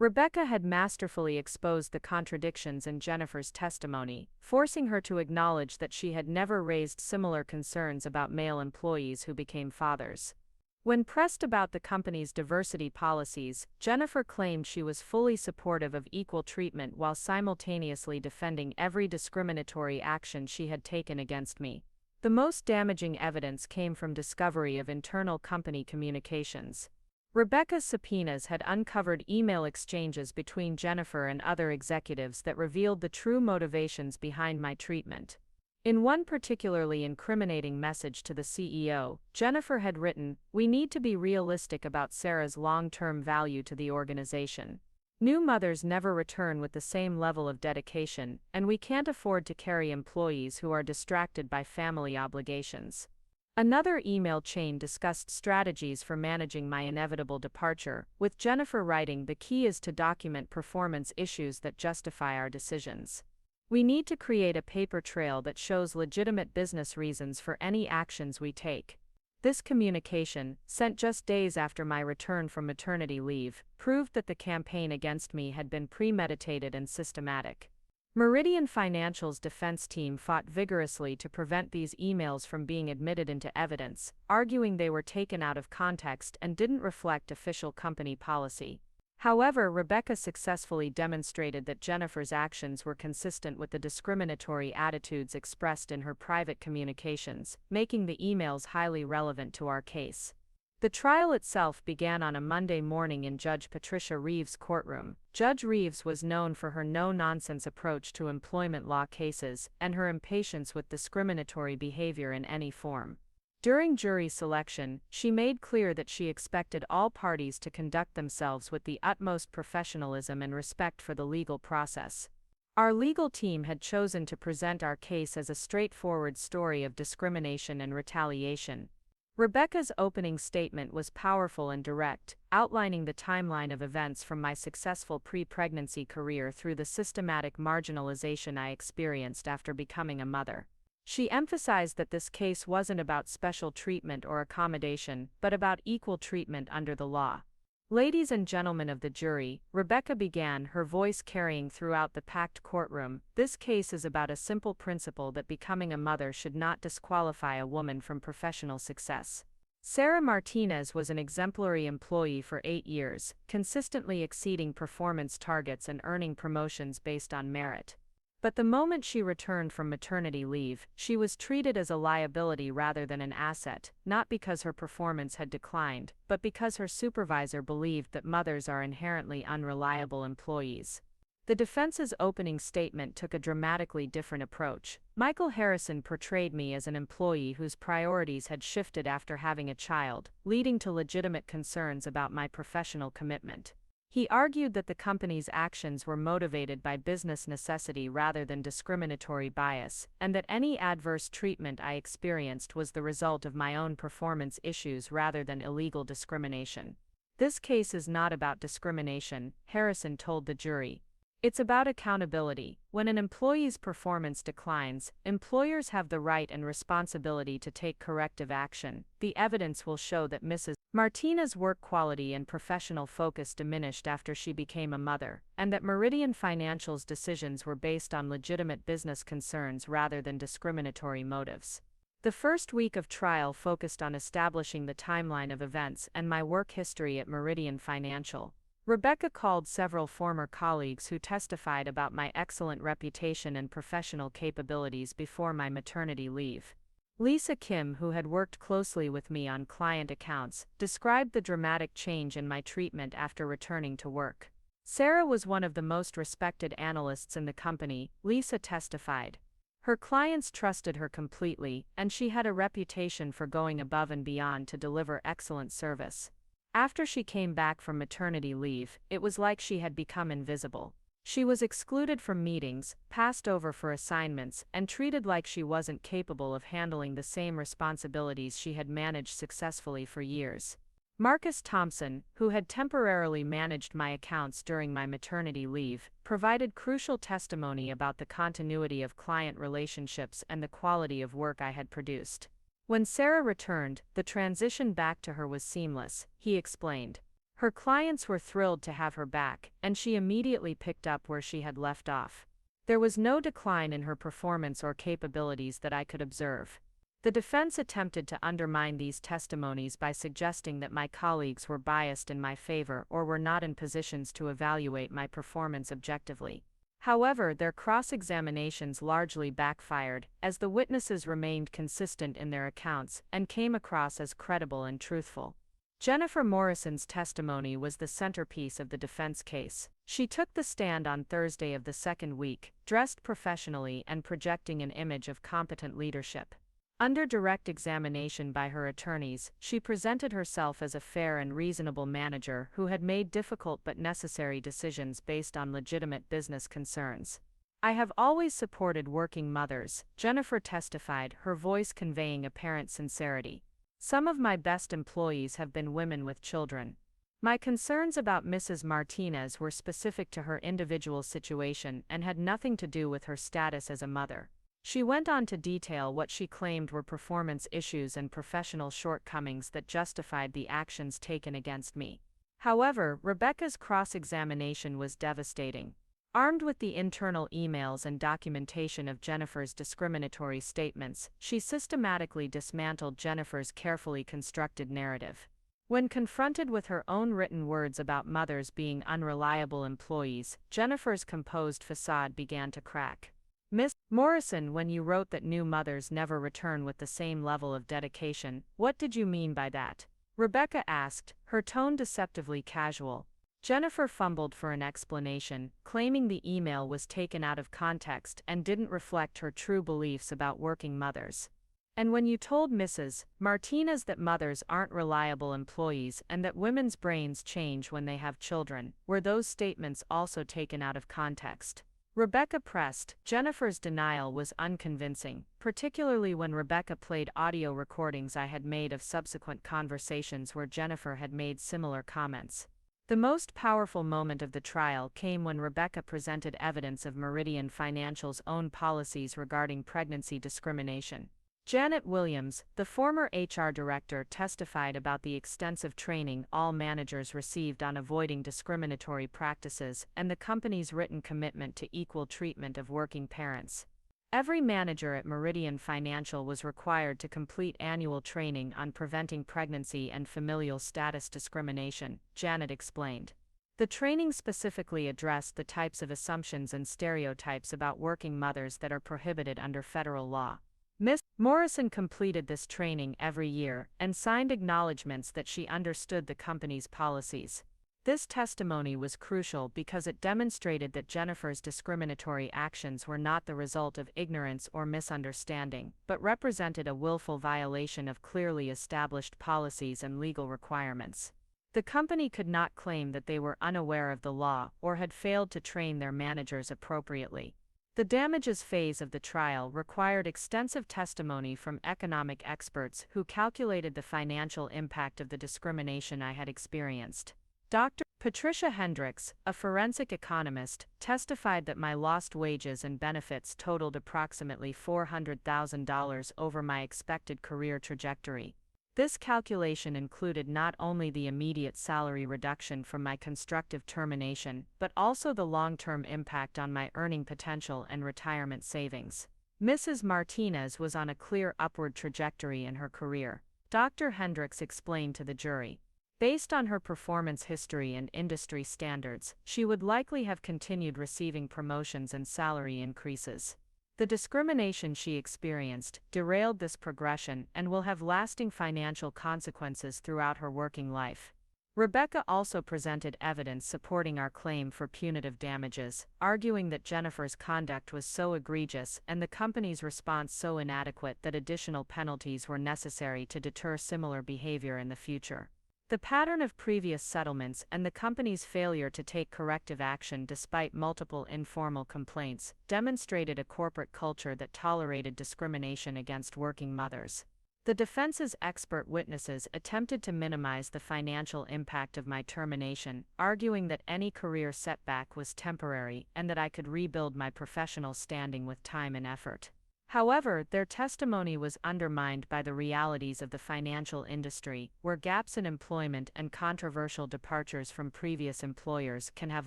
Rebecca had masterfully exposed the contradictions in Jennifer's testimony, forcing her to acknowledge that she had never raised similar concerns about male employees who became fathers. When pressed about the company's diversity policies, Jennifer claimed she was fully supportive of equal treatment while simultaneously defending every discriminatory action she had taken against me. The most damaging evidence came from discovery of internal company communications. Rebecca's subpoenas had uncovered email exchanges between Jennifer and other executives that revealed the true motivations behind my treatment. In one particularly incriminating message to the CEO, Jennifer had written, "We need to be realistic about Sarah's long-term value to the organization. New mothers never return with the same level of dedication, and we can't afford to carry employees who are distracted by family obligations." Another email chain discussed strategies for managing my inevitable departure, with Jennifer writing, "The key is to document performance issues that justify our decisions. We need to create a paper trail that shows legitimate business reasons for any actions we take." This communication, sent just days after my return from maternity leave, proved that the campaign against me had been premeditated and systematic. Meridian Financial's defense team fought vigorously to prevent these emails from being admitted into evidence, arguing they were taken out of context and didn't reflect official company policy. However, Rebecca successfully demonstrated that Jennifer's actions were consistent with the discriminatory attitudes expressed in her private communications, making the emails highly relevant to our case. The trial itself began on a Monday morning in Judge Patricia Reeves' courtroom. Judge Reeves was known for her no-nonsense approach to employment law cases and her impatience with discriminatory behavior in any form. During jury selection, she made clear that she expected all parties to conduct themselves with the utmost professionalism and respect for the legal process. Our legal team had chosen to present our case as a straightforward story of discrimination and retaliation. Rebecca's opening statement was powerful and direct, outlining the timeline of events from my successful pre-pregnancy career through the systematic marginalization I experienced after becoming a mother. She emphasized that this case wasn't about special treatment or accommodation, but about equal treatment under the law. "Ladies and gentlemen of the jury," Rebecca began, her voice carrying throughout the packed courtroom, "this case is about a simple principle that becoming a mother should not disqualify a woman from professional success. Sarah Martinez was an exemplary employee for 8 years, consistently exceeding performance targets and earning promotions based on merit. But the moment she returned from maternity leave, she was treated as a liability rather than an asset, not because her performance had declined, but because her supervisor believed that mothers are inherently unreliable employees." The defense's opening statement took a dramatically different approach. "Michael Harrison portrayed me as an employee whose priorities had shifted after having a child, leading to legitimate concerns about my professional commitment. He argued that the company's actions were motivated by business necessity rather than discriminatory bias, and that any adverse treatment I experienced was the result of my own performance issues rather than illegal discrimination. This case is not about discrimination," Harrison told the jury. "It's about accountability. When an employee's performance declines, employers have the right and responsibility to take corrective action. The evidence will show that Mrs. Martinez's work quality and professional focus diminished after she became a mother, and that Meridian Financial's decisions were based on legitimate business concerns rather than discriminatory motives." The first week of trial focused on establishing the timeline of events and my work history at Meridian Financial. Rebecca called several former colleagues who testified about my excellent reputation and professional capabilities before my maternity leave. Lisa Kim, who had worked closely with me on client accounts, described the dramatic change in my treatment after returning to work. "Sarah was one of the most respected analysts in the company," Lisa testified. "Her clients trusted her completely, and she had a reputation for going above and beyond to deliver excellent service. After she came back from maternity leave, it was like she had become invisible. She was excluded from meetings, passed over for assignments, and treated like she wasn't capable of handling the same responsibilities she had managed successfully for years. Marcus Thompson, who had temporarily managed my accounts during my maternity leave, provided crucial testimony about the continuity of client relationships and the quality of work I had produced. When Sarah returned, the transition back to her was seamless, he explained. Her clients were thrilled to have her back, and she immediately picked up where she had left off. There was no decline in her performance or capabilities that I could observe. The defense attempted to undermine these testimonies by suggesting that my colleagues were biased in my favor or were not in positions to evaluate my performance objectively. However, their cross-examinations largely backfired, as the witnesses remained consistent in their accounts and came across as credible and truthful. Jennifer Morrison's testimony was the centerpiece of the defense case. She took the stand on Thursday of the second week, dressed professionally and projecting an image of competent leadership. Under direct examination by her attorneys, she presented herself as a fair and reasonable manager who had made difficult but necessary decisions based on legitimate business concerns. "I have always supported working mothers," Jennifer testified, her voice conveying apparent sincerity. "Some of my best employees have been women with children. My concerns about Mrs. Martinez were specific to her individual situation and had nothing to do with her status as a mother." She went on to detail what she claimed were performance issues and professional shortcomings that justified the actions taken against me. However, Rebecca's cross-examination was devastating. Armed with the internal emails and documentation of Jennifer's discriminatory statements, she systematically dismantled Jennifer's carefully constructed narrative. When confronted with her own written words about mothers being unreliable employees, Jennifer's composed facade began to crack. "Miss Morrison, when you wrote that new mothers never return with the same level of dedication, what did you mean by that?" Rebecca asked, her tone deceptively casual. Jennifer fumbled for an explanation, claiming the email was taken out of context and didn't reflect her true beliefs about working mothers. "And when you told Mrs. Martinez that mothers aren't reliable employees and that women's brains change when they have children, were those statements also taken out of context?" Rebecca pressed. Jennifer's denial was unconvincing, particularly when Rebecca played audio recordings I had made of subsequent conversations where Jennifer had made similar comments. The most powerful moment of the trial came when Rebecca presented evidence of Meridian Financial's own policies regarding pregnancy discrimination. Janet Williams, the former HR director, testified about the extensive training all managers received on avoiding discriminatory practices and the company's written commitment to equal treatment of working parents. Every manager at Meridian Financial was required to complete annual training on preventing pregnancy and familial status discrimination, Janet explained. The training specifically addressed the types of assumptions and stereotypes about working mothers that are prohibited under federal law. Ms. Morrison completed this training every year and signed acknowledgments that she understood the company's policies. This testimony was crucial because it demonstrated that Jennifer's discriminatory actions were not the result of ignorance or misunderstanding, but represented a willful violation of clearly established policies and legal requirements. The company could not claim that they were unaware of the law or had failed to train their managers appropriately. The damages phase of the trial required extensive testimony from economic experts who calculated the financial impact of the discrimination I had experienced. Dr. Patricia Hendricks, a forensic economist, testified that my lost wages and benefits totaled approximately $400,000 over my expected career trajectory. This calculation included not only the immediate salary reduction from my constructive termination, but also the long-term impact on my earning potential and retirement savings. Mrs. Martinez was on a clear upward trajectory in her career, Dr. Hendricks explained to the jury. Based on her performance history and industry standards, she would likely have continued receiving promotions and salary increases. The discrimination she experienced derailed this progression and will have lasting financial consequences throughout her working life. Rebecca also presented evidence supporting our claim for punitive damages, arguing that Jennifer's conduct was so egregious and the company's response so inadequate that additional penalties were necessary to deter similar behavior in the future. The pattern of previous settlements and the company's failure to take corrective action despite multiple informal complaints demonstrated a corporate culture that tolerated discrimination against working mothers. The defense's expert witnesses attempted to minimize the financial impact of my termination, arguing that any career setback was temporary and that I could rebuild my professional standing with time and effort. However, their testimony was undermined by the realities of the financial industry, where gaps in employment and controversial departures from previous employers can have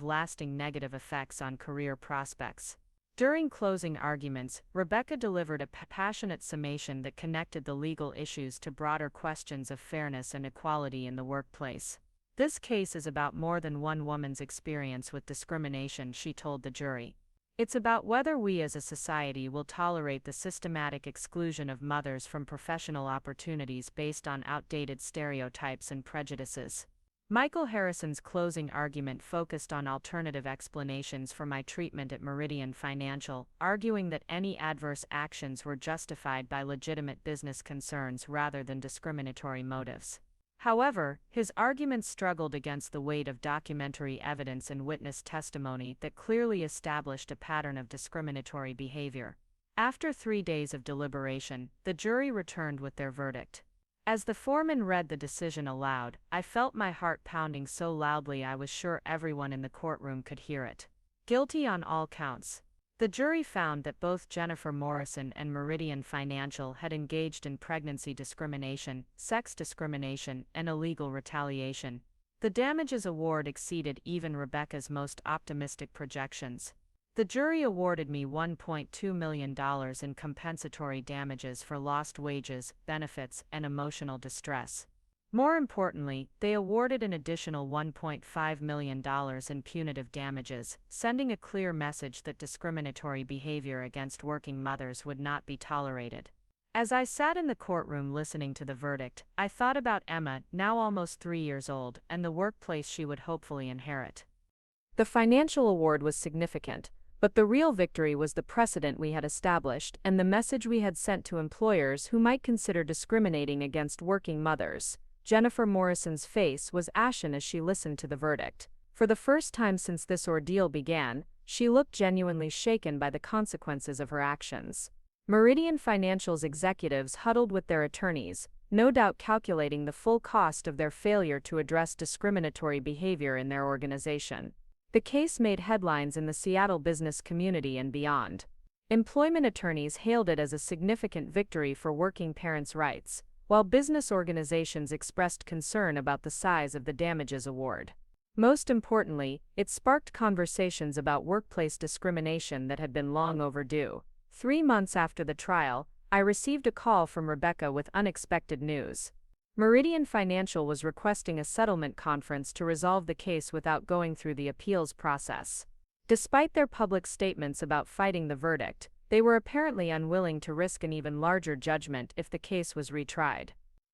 lasting negative effects on career prospects. During closing arguments, Rebecca delivered a passionate summation that connected the legal issues to broader questions of fairness and equality in the workplace. "This case is about more than one woman's experience with discrimination," she told the jury. "It's about whether we as a society will tolerate the systematic exclusion of mothers from professional opportunities based on outdated stereotypes and prejudices." Michael Harrison's closing argument focused on alternative explanations for my treatment at Meridian Financial, arguing that any adverse actions were justified by legitimate business concerns rather than discriminatory motives. However, his arguments struggled against the weight of documentary evidence and witness testimony that clearly established a pattern of discriminatory behavior. After 3 days of deliberation, the jury returned with their verdict. As the foreman read the decision aloud, I felt my heart pounding so loudly I was sure everyone in the courtroom could hear it. Guilty on all counts. The jury found that both Jennifer Morrison and Meridian Financial had engaged in pregnancy discrimination, sex discrimination, and illegal retaliation. The damages award exceeded even Rebecca's most optimistic projections. The jury awarded me $1.2 million in compensatory damages for lost wages, benefits, and emotional distress. More importantly, they awarded an additional $1.5 million in punitive damages, sending a clear message that discriminatory behavior against working mothers would not be tolerated. As I sat in the courtroom listening to the verdict, I thought about Emma, now almost 3 years old, and the workplace she would hopefully inherit. The financial award was significant, but the real victory was the precedent we had established and the message we had sent to employers who might consider discriminating against working mothers. Jennifer Morrison's face was ashen as she listened to the verdict. For the first time since this ordeal began, she looked genuinely shaken by the consequences of her actions. Meridian Financial's executives huddled with their attorneys, no doubt calculating the full cost of their failure to address discriminatory behavior in their organization. The case made headlines in the Seattle business community and beyond. Employment attorneys hailed it as a significant victory for working parents' rights, while business organizations expressed concern about the size of the damages award. Most importantly, it sparked conversations about workplace discrimination that had been long overdue. 3 months after the trial, I received a call from Rebecca with unexpected news. Meridian Financial was requesting a settlement conference to resolve the case without going through the appeals process. Despite their public statements about fighting the verdict, they were apparently unwilling to risk an even larger judgment if the case was retried.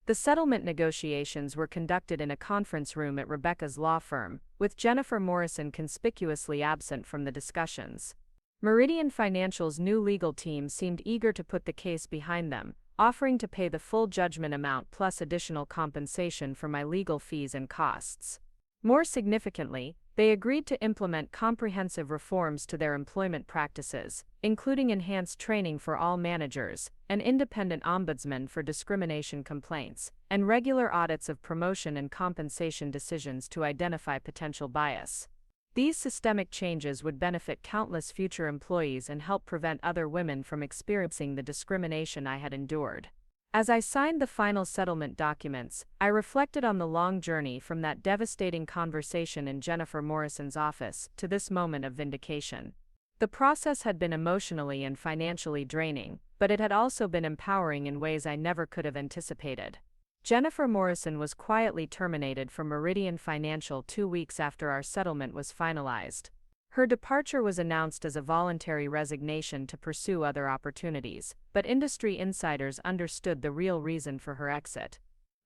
The settlement negotiations were conducted in a conference room at Rebecca's law firm, with Jennifer Morrison conspicuously absent from the discussions. Meridian Financial's new legal team seemed eager to put the case behind them, offering to pay the full judgment amount plus additional compensation for my legal fees and costs. More significantly, they agreed to implement comprehensive reforms to their employment practices, including enhanced training for all managers, an independent ombudsman for discrimination complaints, and regular audits of promotion and compensation decisions to identify potential bias. These systemic changes would benefit countless future employees and help prevent other women from experiencing the discrimination I had endured. As I signed the final settlement documents, I reflected on the long journey from that devastating conversation in Jennifer Morrison's office to this moment of vindication. The process had been emotionally and financially draining, but it had also been empowering in ways I never could have anticipated. Jennifer Morrison was quietly terminated from Meridian Financial 2 weeks after our settlement was finalized. Her departure was announced as a voluntary resignation to pursue other opportunities, but industry insiders understood the real reason for her exit.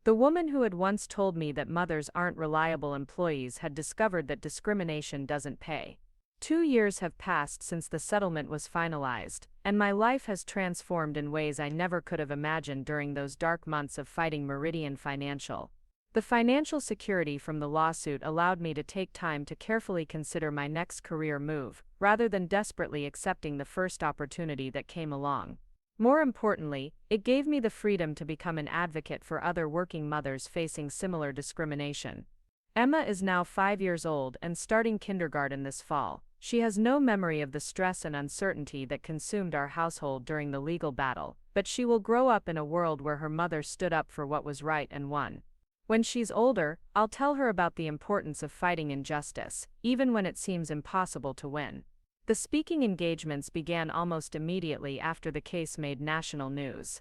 The woman who had once told me that mothers aren't reliable employees had discovered that discrimination doesn't pay. 2 years have passed since the settlement was finalized, and my life has transformed in ways I never could have imagined during those dark months of fighting Meridian Financial. The financial security from the lawsuit allowed me to take time to carefully consider my next career move, rather than desperately accepting the first opportunity that came along. More importantly, it gave me the freedom to become an advocate for other working mothers facing similar discrimination. Emma is now 5 years old and starting kindergarten this fall. She has no memory of the stress and uncertainty that consumed our household during the legal battle, but she will grow up in a world where her mother stood up for what was right and won. When she's older, I'll tell her about the importance of fighting injustice, even when it seems impossible to win. The speaking engagements began almost immediately after the case made national news.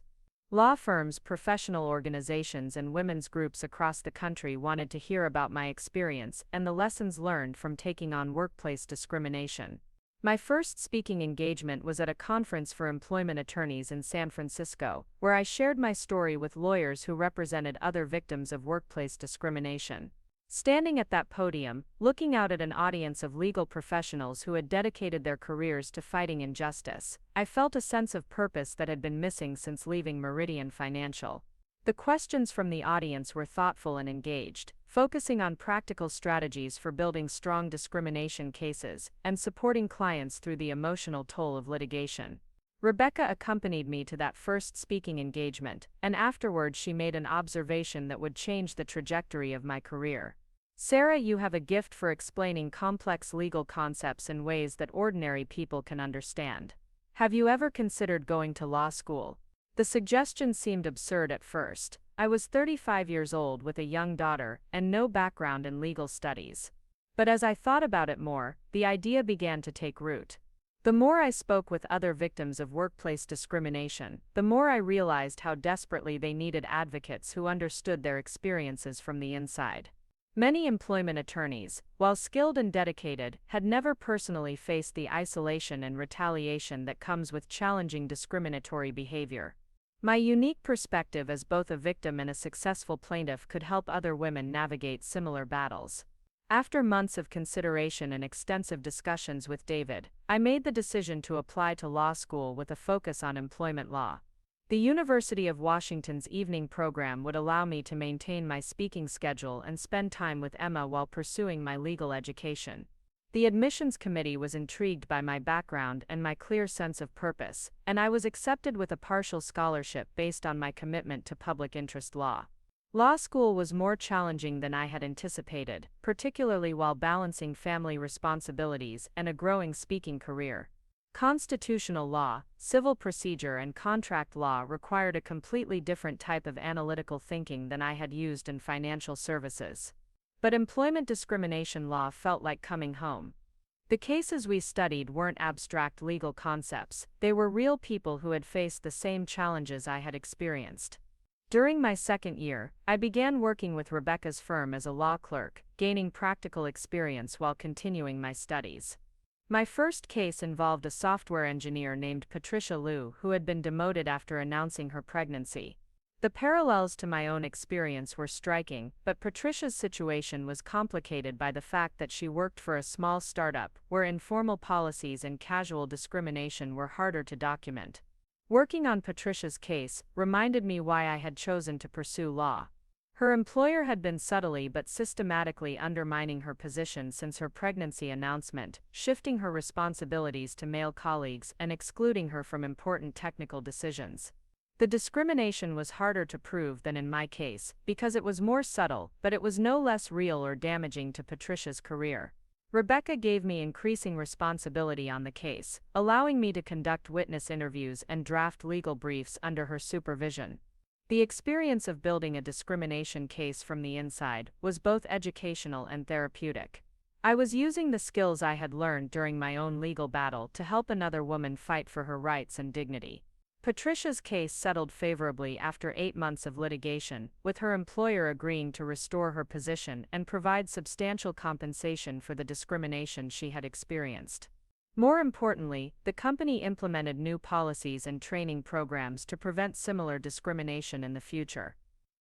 Law firms, professional organizations, and women's groups across the country wanted to hear about my experience and the lessons learned from taking on workplace discrimination. My first speaking engagement was at a conference for employment attorneys in San Francisco, where I shared my story with lawyers who represented other victims of workplace discrimination. Standing at that podium, looking out at an audience of legal professionals who had dedicated their careers to fighting injustice, I felt a sense of purpose that had been missing since leaving Meridian Financial. The questions from the audience were thoughtful and engaged, focusing on practical strategies for building strong discrimination cases and supporting clients through the emotional toll of litigation. Rebecca accompanied me to that first speaking engagement, and afterward she made an observation that would change the trajectory of my career. "Sarah, you have a gift for explaining complex legal concepts in ways that ordinary people can understand. Have you ever considered going to law school?" The suggestion seemed absurd at first. I was 35 years old with a young daughter and no background in legal studies. But as I thought about it more, the idea began to take root. The more I spoke with other victims of workplace discrimination, the more I realized how desperately they needed advocates who understood their experiences from the inside. Many employment attorneys, while skilled and dedicated, had never personally faced the isolation and retaliation that comes with challenging discriminatory behavior. My unique perspective as both a victim and a successful plaintiff could help other women navigate similar battles. After months of consideration and extensive discussions with David, I made the decision to apply to law school with a focus on employment law. The University of Washington's evening program would allow me to maintain my speaking schedule and spend time with Emma while pursuing my legal education. The admissions committee was intrigued by my background and my clear sense of purpose, and I was accepted with a partial scholarship based on my commitment to public interest law. Law school was more challenging than I had anticipated, particularly while balancing family responsibilities and a growing speaking career. Constitutional law, civil procedure, and contract law required a completely different type of analytical thinking than I had used in financial services. But employment discrimination law felt like coming home. The cases we studied weren't abstract legal concepts, they were real people who had faced the same challenges I had experienced. During my second year, I began working with Rebecca's firm as a law clerk, gaining practical experience while continuing my studies. My first case involved a software engineer named Patricia Liu who had been demoted after announcing her pregnancy. The parallels to my own experience were striking, but Patricia's situation was complicated by the fact that she worked for a small startup where informal policies and casual discrimination were harder to document. Working on Patricia's case reminded me why I had chosen to pursue law. Her employer had been subtly but systematically undermining her position since her pregnancy announcement, shifting her responsibilities to male colleagues and excluding her from important technical decisions. The discrimination was harder to prove than in my case, because it was more subtle, but it was no less real or damaging to Patricia's career. Rebecca gave me increasing responsibility on the case, allowing me to conduct witness interviews and draft legal briefs under her supervision. The experience of building a discrimination case from the inside was both educational and therapeutic. I was using the skills I had learned during my own legal battle to help another woman fight for her rights and dignity. Patricia's case settled favorably after 8 months of litigation, with her employer agreeing to restore her position and provide substantial compensation for the discrimination she had experienced. More importantly, the company implemented new policies and training programs to prevent similar discrimination in the future.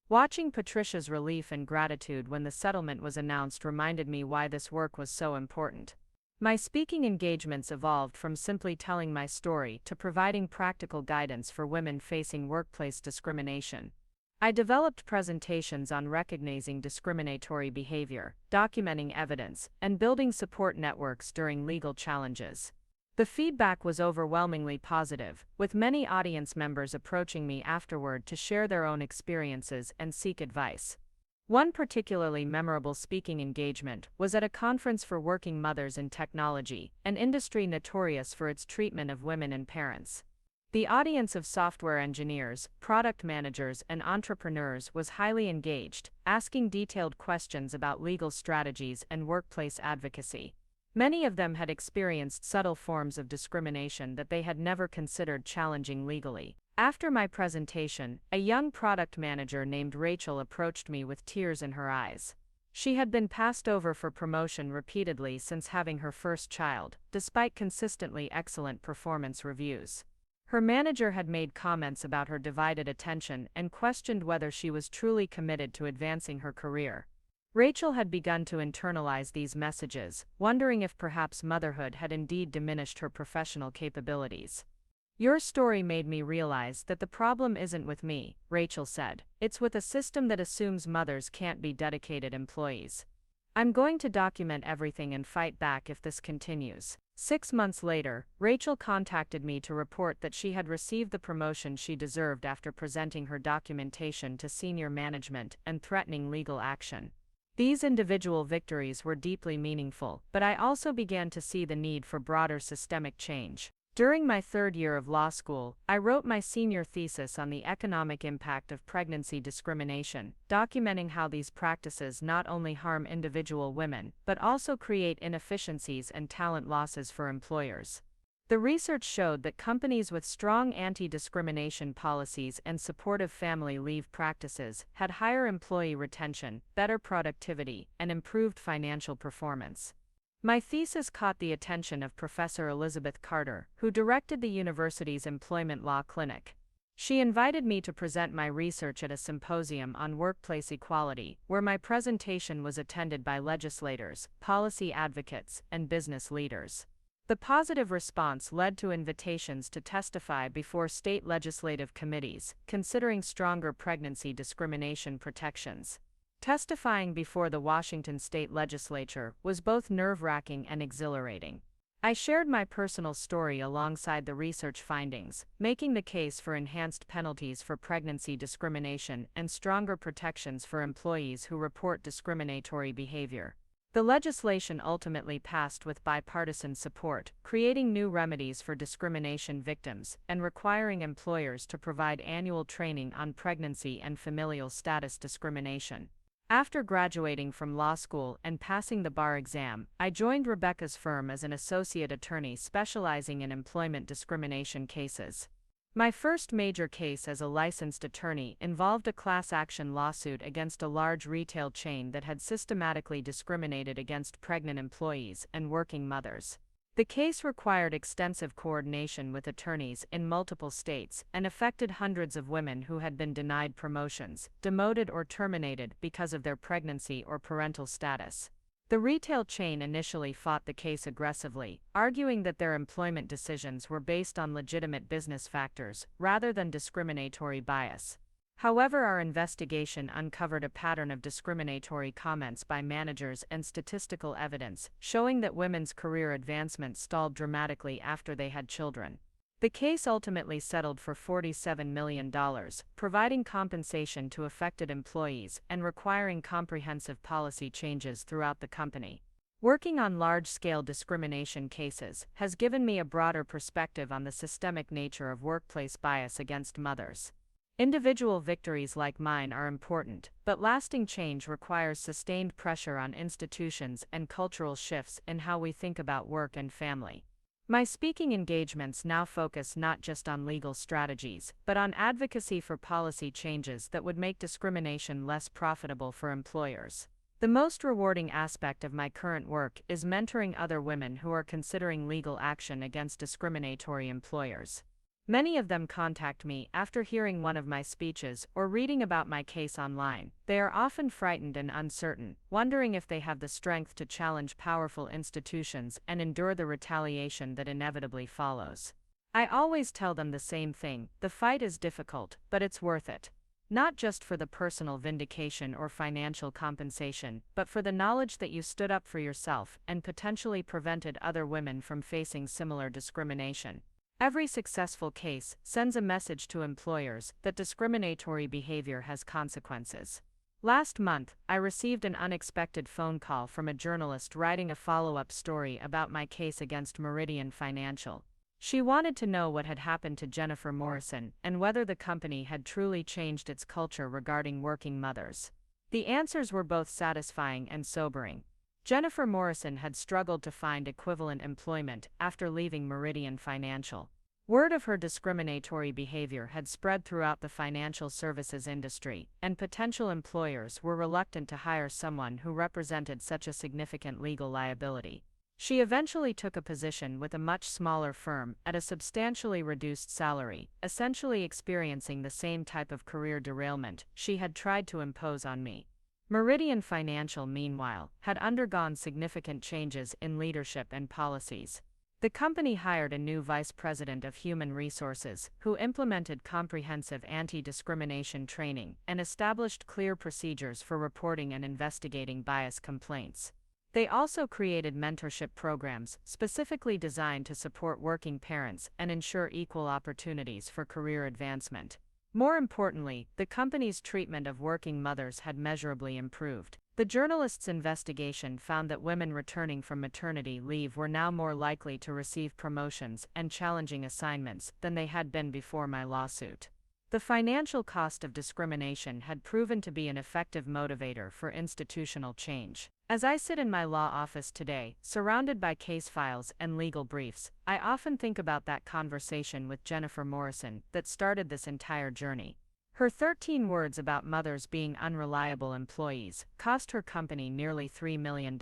Watching Patricia's relief and gratitude when the settlement was announced reminded me why this work was so important. My speaking engagements evolved from simply telling my story to providing practical guidance for women facing workplace discrimination. I developed presentations on recognizing discriminatory behavior, documenting evidence, and building support networks during legal challenges. The feedback was overwhelmingly positive, with many audience members approaching me afterward to share their own experiences and seek advice. One particularly memorable speaking engagement was at a conference for working mothers in technology, an industry notorious for its treatment of women and parents. The audience of software engineers, product managers, and entrepreneurs was highly engaged, asking detailed questions about legal strategies and workplace advocacy. Many of them had experienced subtle forms of discrimination that they had never considered challenging legally. After my presentation, a young product manager named Rachel approached me with tears in her eyes. She had been passed over for promotion repeatedly since having her first child, despite consistently excellent performance reviews. Her manager had made comments about her divided attention and questioned whether she was truly committed to advancing her career. Rachel had begun to internalize these messages, wondering if perhaps motherhood had indeed diminished her professional capabilities. "Your story made me realize that the problem isn't with me," Rachel said. "It's with a system that assumes mothers can't be dedicated employees. I'm going to document everything and fight back if this continues." 6 months later, Rachel contacted me to report that she had received the promotion she deserved after presenting her documentation to senior management and threatening legal action. These individual victories were deeply meaningful, but I also began to see the need for broader systemic change. During my third year of law school, I wrote my senior thesis on the economic impact of pregnancy discrimination, documenting how these practices not only harm individual women, but also create inefficiencies and talent losses for employers. The research showed that companies with strong anti-discrimination policies and supportive family leave practices had higher employee retention, better productivity, and improved financial performance. My thesis caught the attention of Professor Elizabeth Carter, who directed the university's employment law clinic. She invited me to present my research at a symposium on workplace equality, where my presentation was attended by legislators, policy advocates, and business leaders. The positive response led to invitations to testify before state legislative committees, considering stronger pregnancy discrimination protections. Testifying before the Washington state legislature was both nerve-wracking and exhilarating. I shared my personal story alongside the research findings, making the case for enhanced penalties for pregnancy discrimination and stronger protections for employees who report discriminatory behavior. The legislation ultimately passed with bipartisan support, creating new remedies for discrimination victims and requiring employers to provide annual training on pregnancy and familial status discrimination. After graduating from law school and passing the bar exam, I joined Rebecca's firm as an associate attorney specializing in employment discrimination cases. My first major case as a licensed attorney involved a class action lawsuit against a large retail chain that had systematically discriminated against pregnant employees and working mothers. The case required extensive coordination with attorneys in multiple states and affected hundreds of women who had been denied promotions, demoted, or terminated because of their pregnancy or parental status. The retail chain initially fought the case aggressively, arguing that their employment decisions were based on legitimate business factors rather than discriminatory bias. However, our investigation uncovered a pattern of discriminatory comments by managers and statistical evidence showing that women's career advancement stalled dramatically after they had children. The case ultimately settled for $47 million, providing compensation to affected employees and requiring comprehensive policy changes throughout the company. Working on large-scale discrimination cases has given me a broader perspective on the systemic nature of workplace bias against mothers. Individual victories like mine are important, but lasting change requires sustained pressure on institutions and cultural shifts in how we think about work and family. My speaking engagements now focus not just on legal strategies, but on advocacy for policy changes that would make discrimination less profitable for employers. The most rewarding aspect of my current work is mentoring other women who are considering legal action against discriminatory employers. Many of them contact me after hearing one of my speeches or reading about my case online. They are often frightened and uncertain, wondering if they have the strength to challenge powerful institutions and endure the retaliation that inevitably follows. I always tell them the same thing: the fight is difficult, but it's worth it. Not just for the personal vindication or financial compensation, but for the knowledge that you stood up for yourself and potentially prevented other women from facing similar discrimination. Every successful case sends a message to employers that discriminatory behavior has consequences. Last month, I received an unexpected phone call from a journalist writing a follow-up story about my case against Meridian Financial. She wanted to know what had happened to Jennifer Morrison and whether the company had truly changed its culture regarding working mothers. The answers were both satisfying and sobering. Jennifer Morrison had struggled to find equivalent employment after leaving Meridian Financial. Word of her discriminatory behavior had spread throughout the financial services industry, and potential employers were reluctant to hire someone who represented such a significant legal liability. She eventually took a position with a much smaller firm at a substantially reduced salary, essentially experiencing the same type of career derailment she had tried to impose on me. Meridian Financial, meanwhile, had undergone significant changes in leadership and policies. The company hired a new vice president of human resources who implemented comprehensive anti-discrimination training and established clear procedures for reporting and investigating bias complaints. They also created mentorship programs specifically designed to support working parents and ensure equal opportunities for career advancement. More importantly, the company's treatment of working mothers had measurably improved. The journalist's investigation found that women returning from maternity leave were now more likely to receive promotions and challenging assignments than they had been before my lawsuit. The financial cost of discrimination had proven to be an effective motivator for institutional change. As I sit in my law office today, surrounded by case files and legal briefs, I often think about that conversation with Jennifer Morrison that started this entire journey. Her 13 words about mothers being unreliable employees cost her company nearly $3 million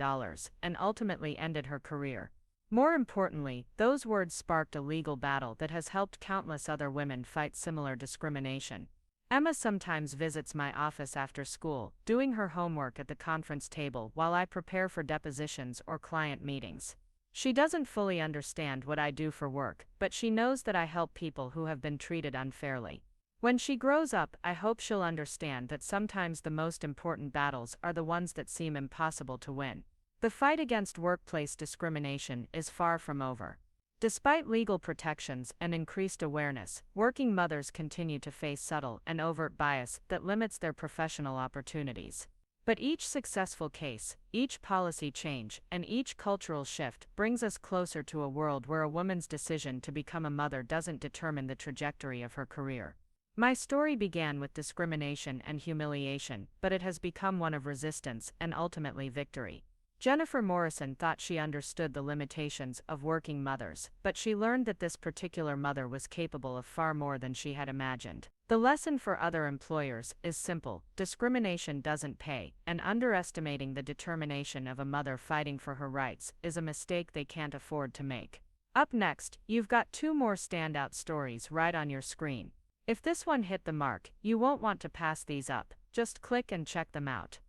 and ultimately ended her career. More importantly, those words sparked a legal battle that has helped countless other women fight similar discrimination. Emma sometimes visits my office after school, doing her homework at the conference table while I prepare for depositions or client meetings. She doesn't fully understand what I do for work, but she knows that I help people who have been treated unfairly. When she grows up, I hope she'll understand that sometimes the most important battles are the ones that seem impossible to win. The fight against workplace discrimination is far from over. Despite legal protections and increased awareness, working mothers continue to face subtle and overt bias that limits their professional opportunities. But each successful case, each policy change, and each cultural shift brings us closer to a world where a woman's decision to become a mother doesn't determine the trajectory of her career. My story began with discrimination and humiliation, but it has become one of resistance and ultimately victory. Jennifer Morrison thought she understood the limitations of working mothers, but she learned that this particular mother was capable of far more than she had imagined. The lesson for other employers is simple: discrimination doesn't pay, and underestimating the determination of a mother fighting for her rights is a mistake they can't afford to make. Up next, you've got two more standout stories right on your screen. If this one hit the mark, you won't want to pass these up. Just click and check them out.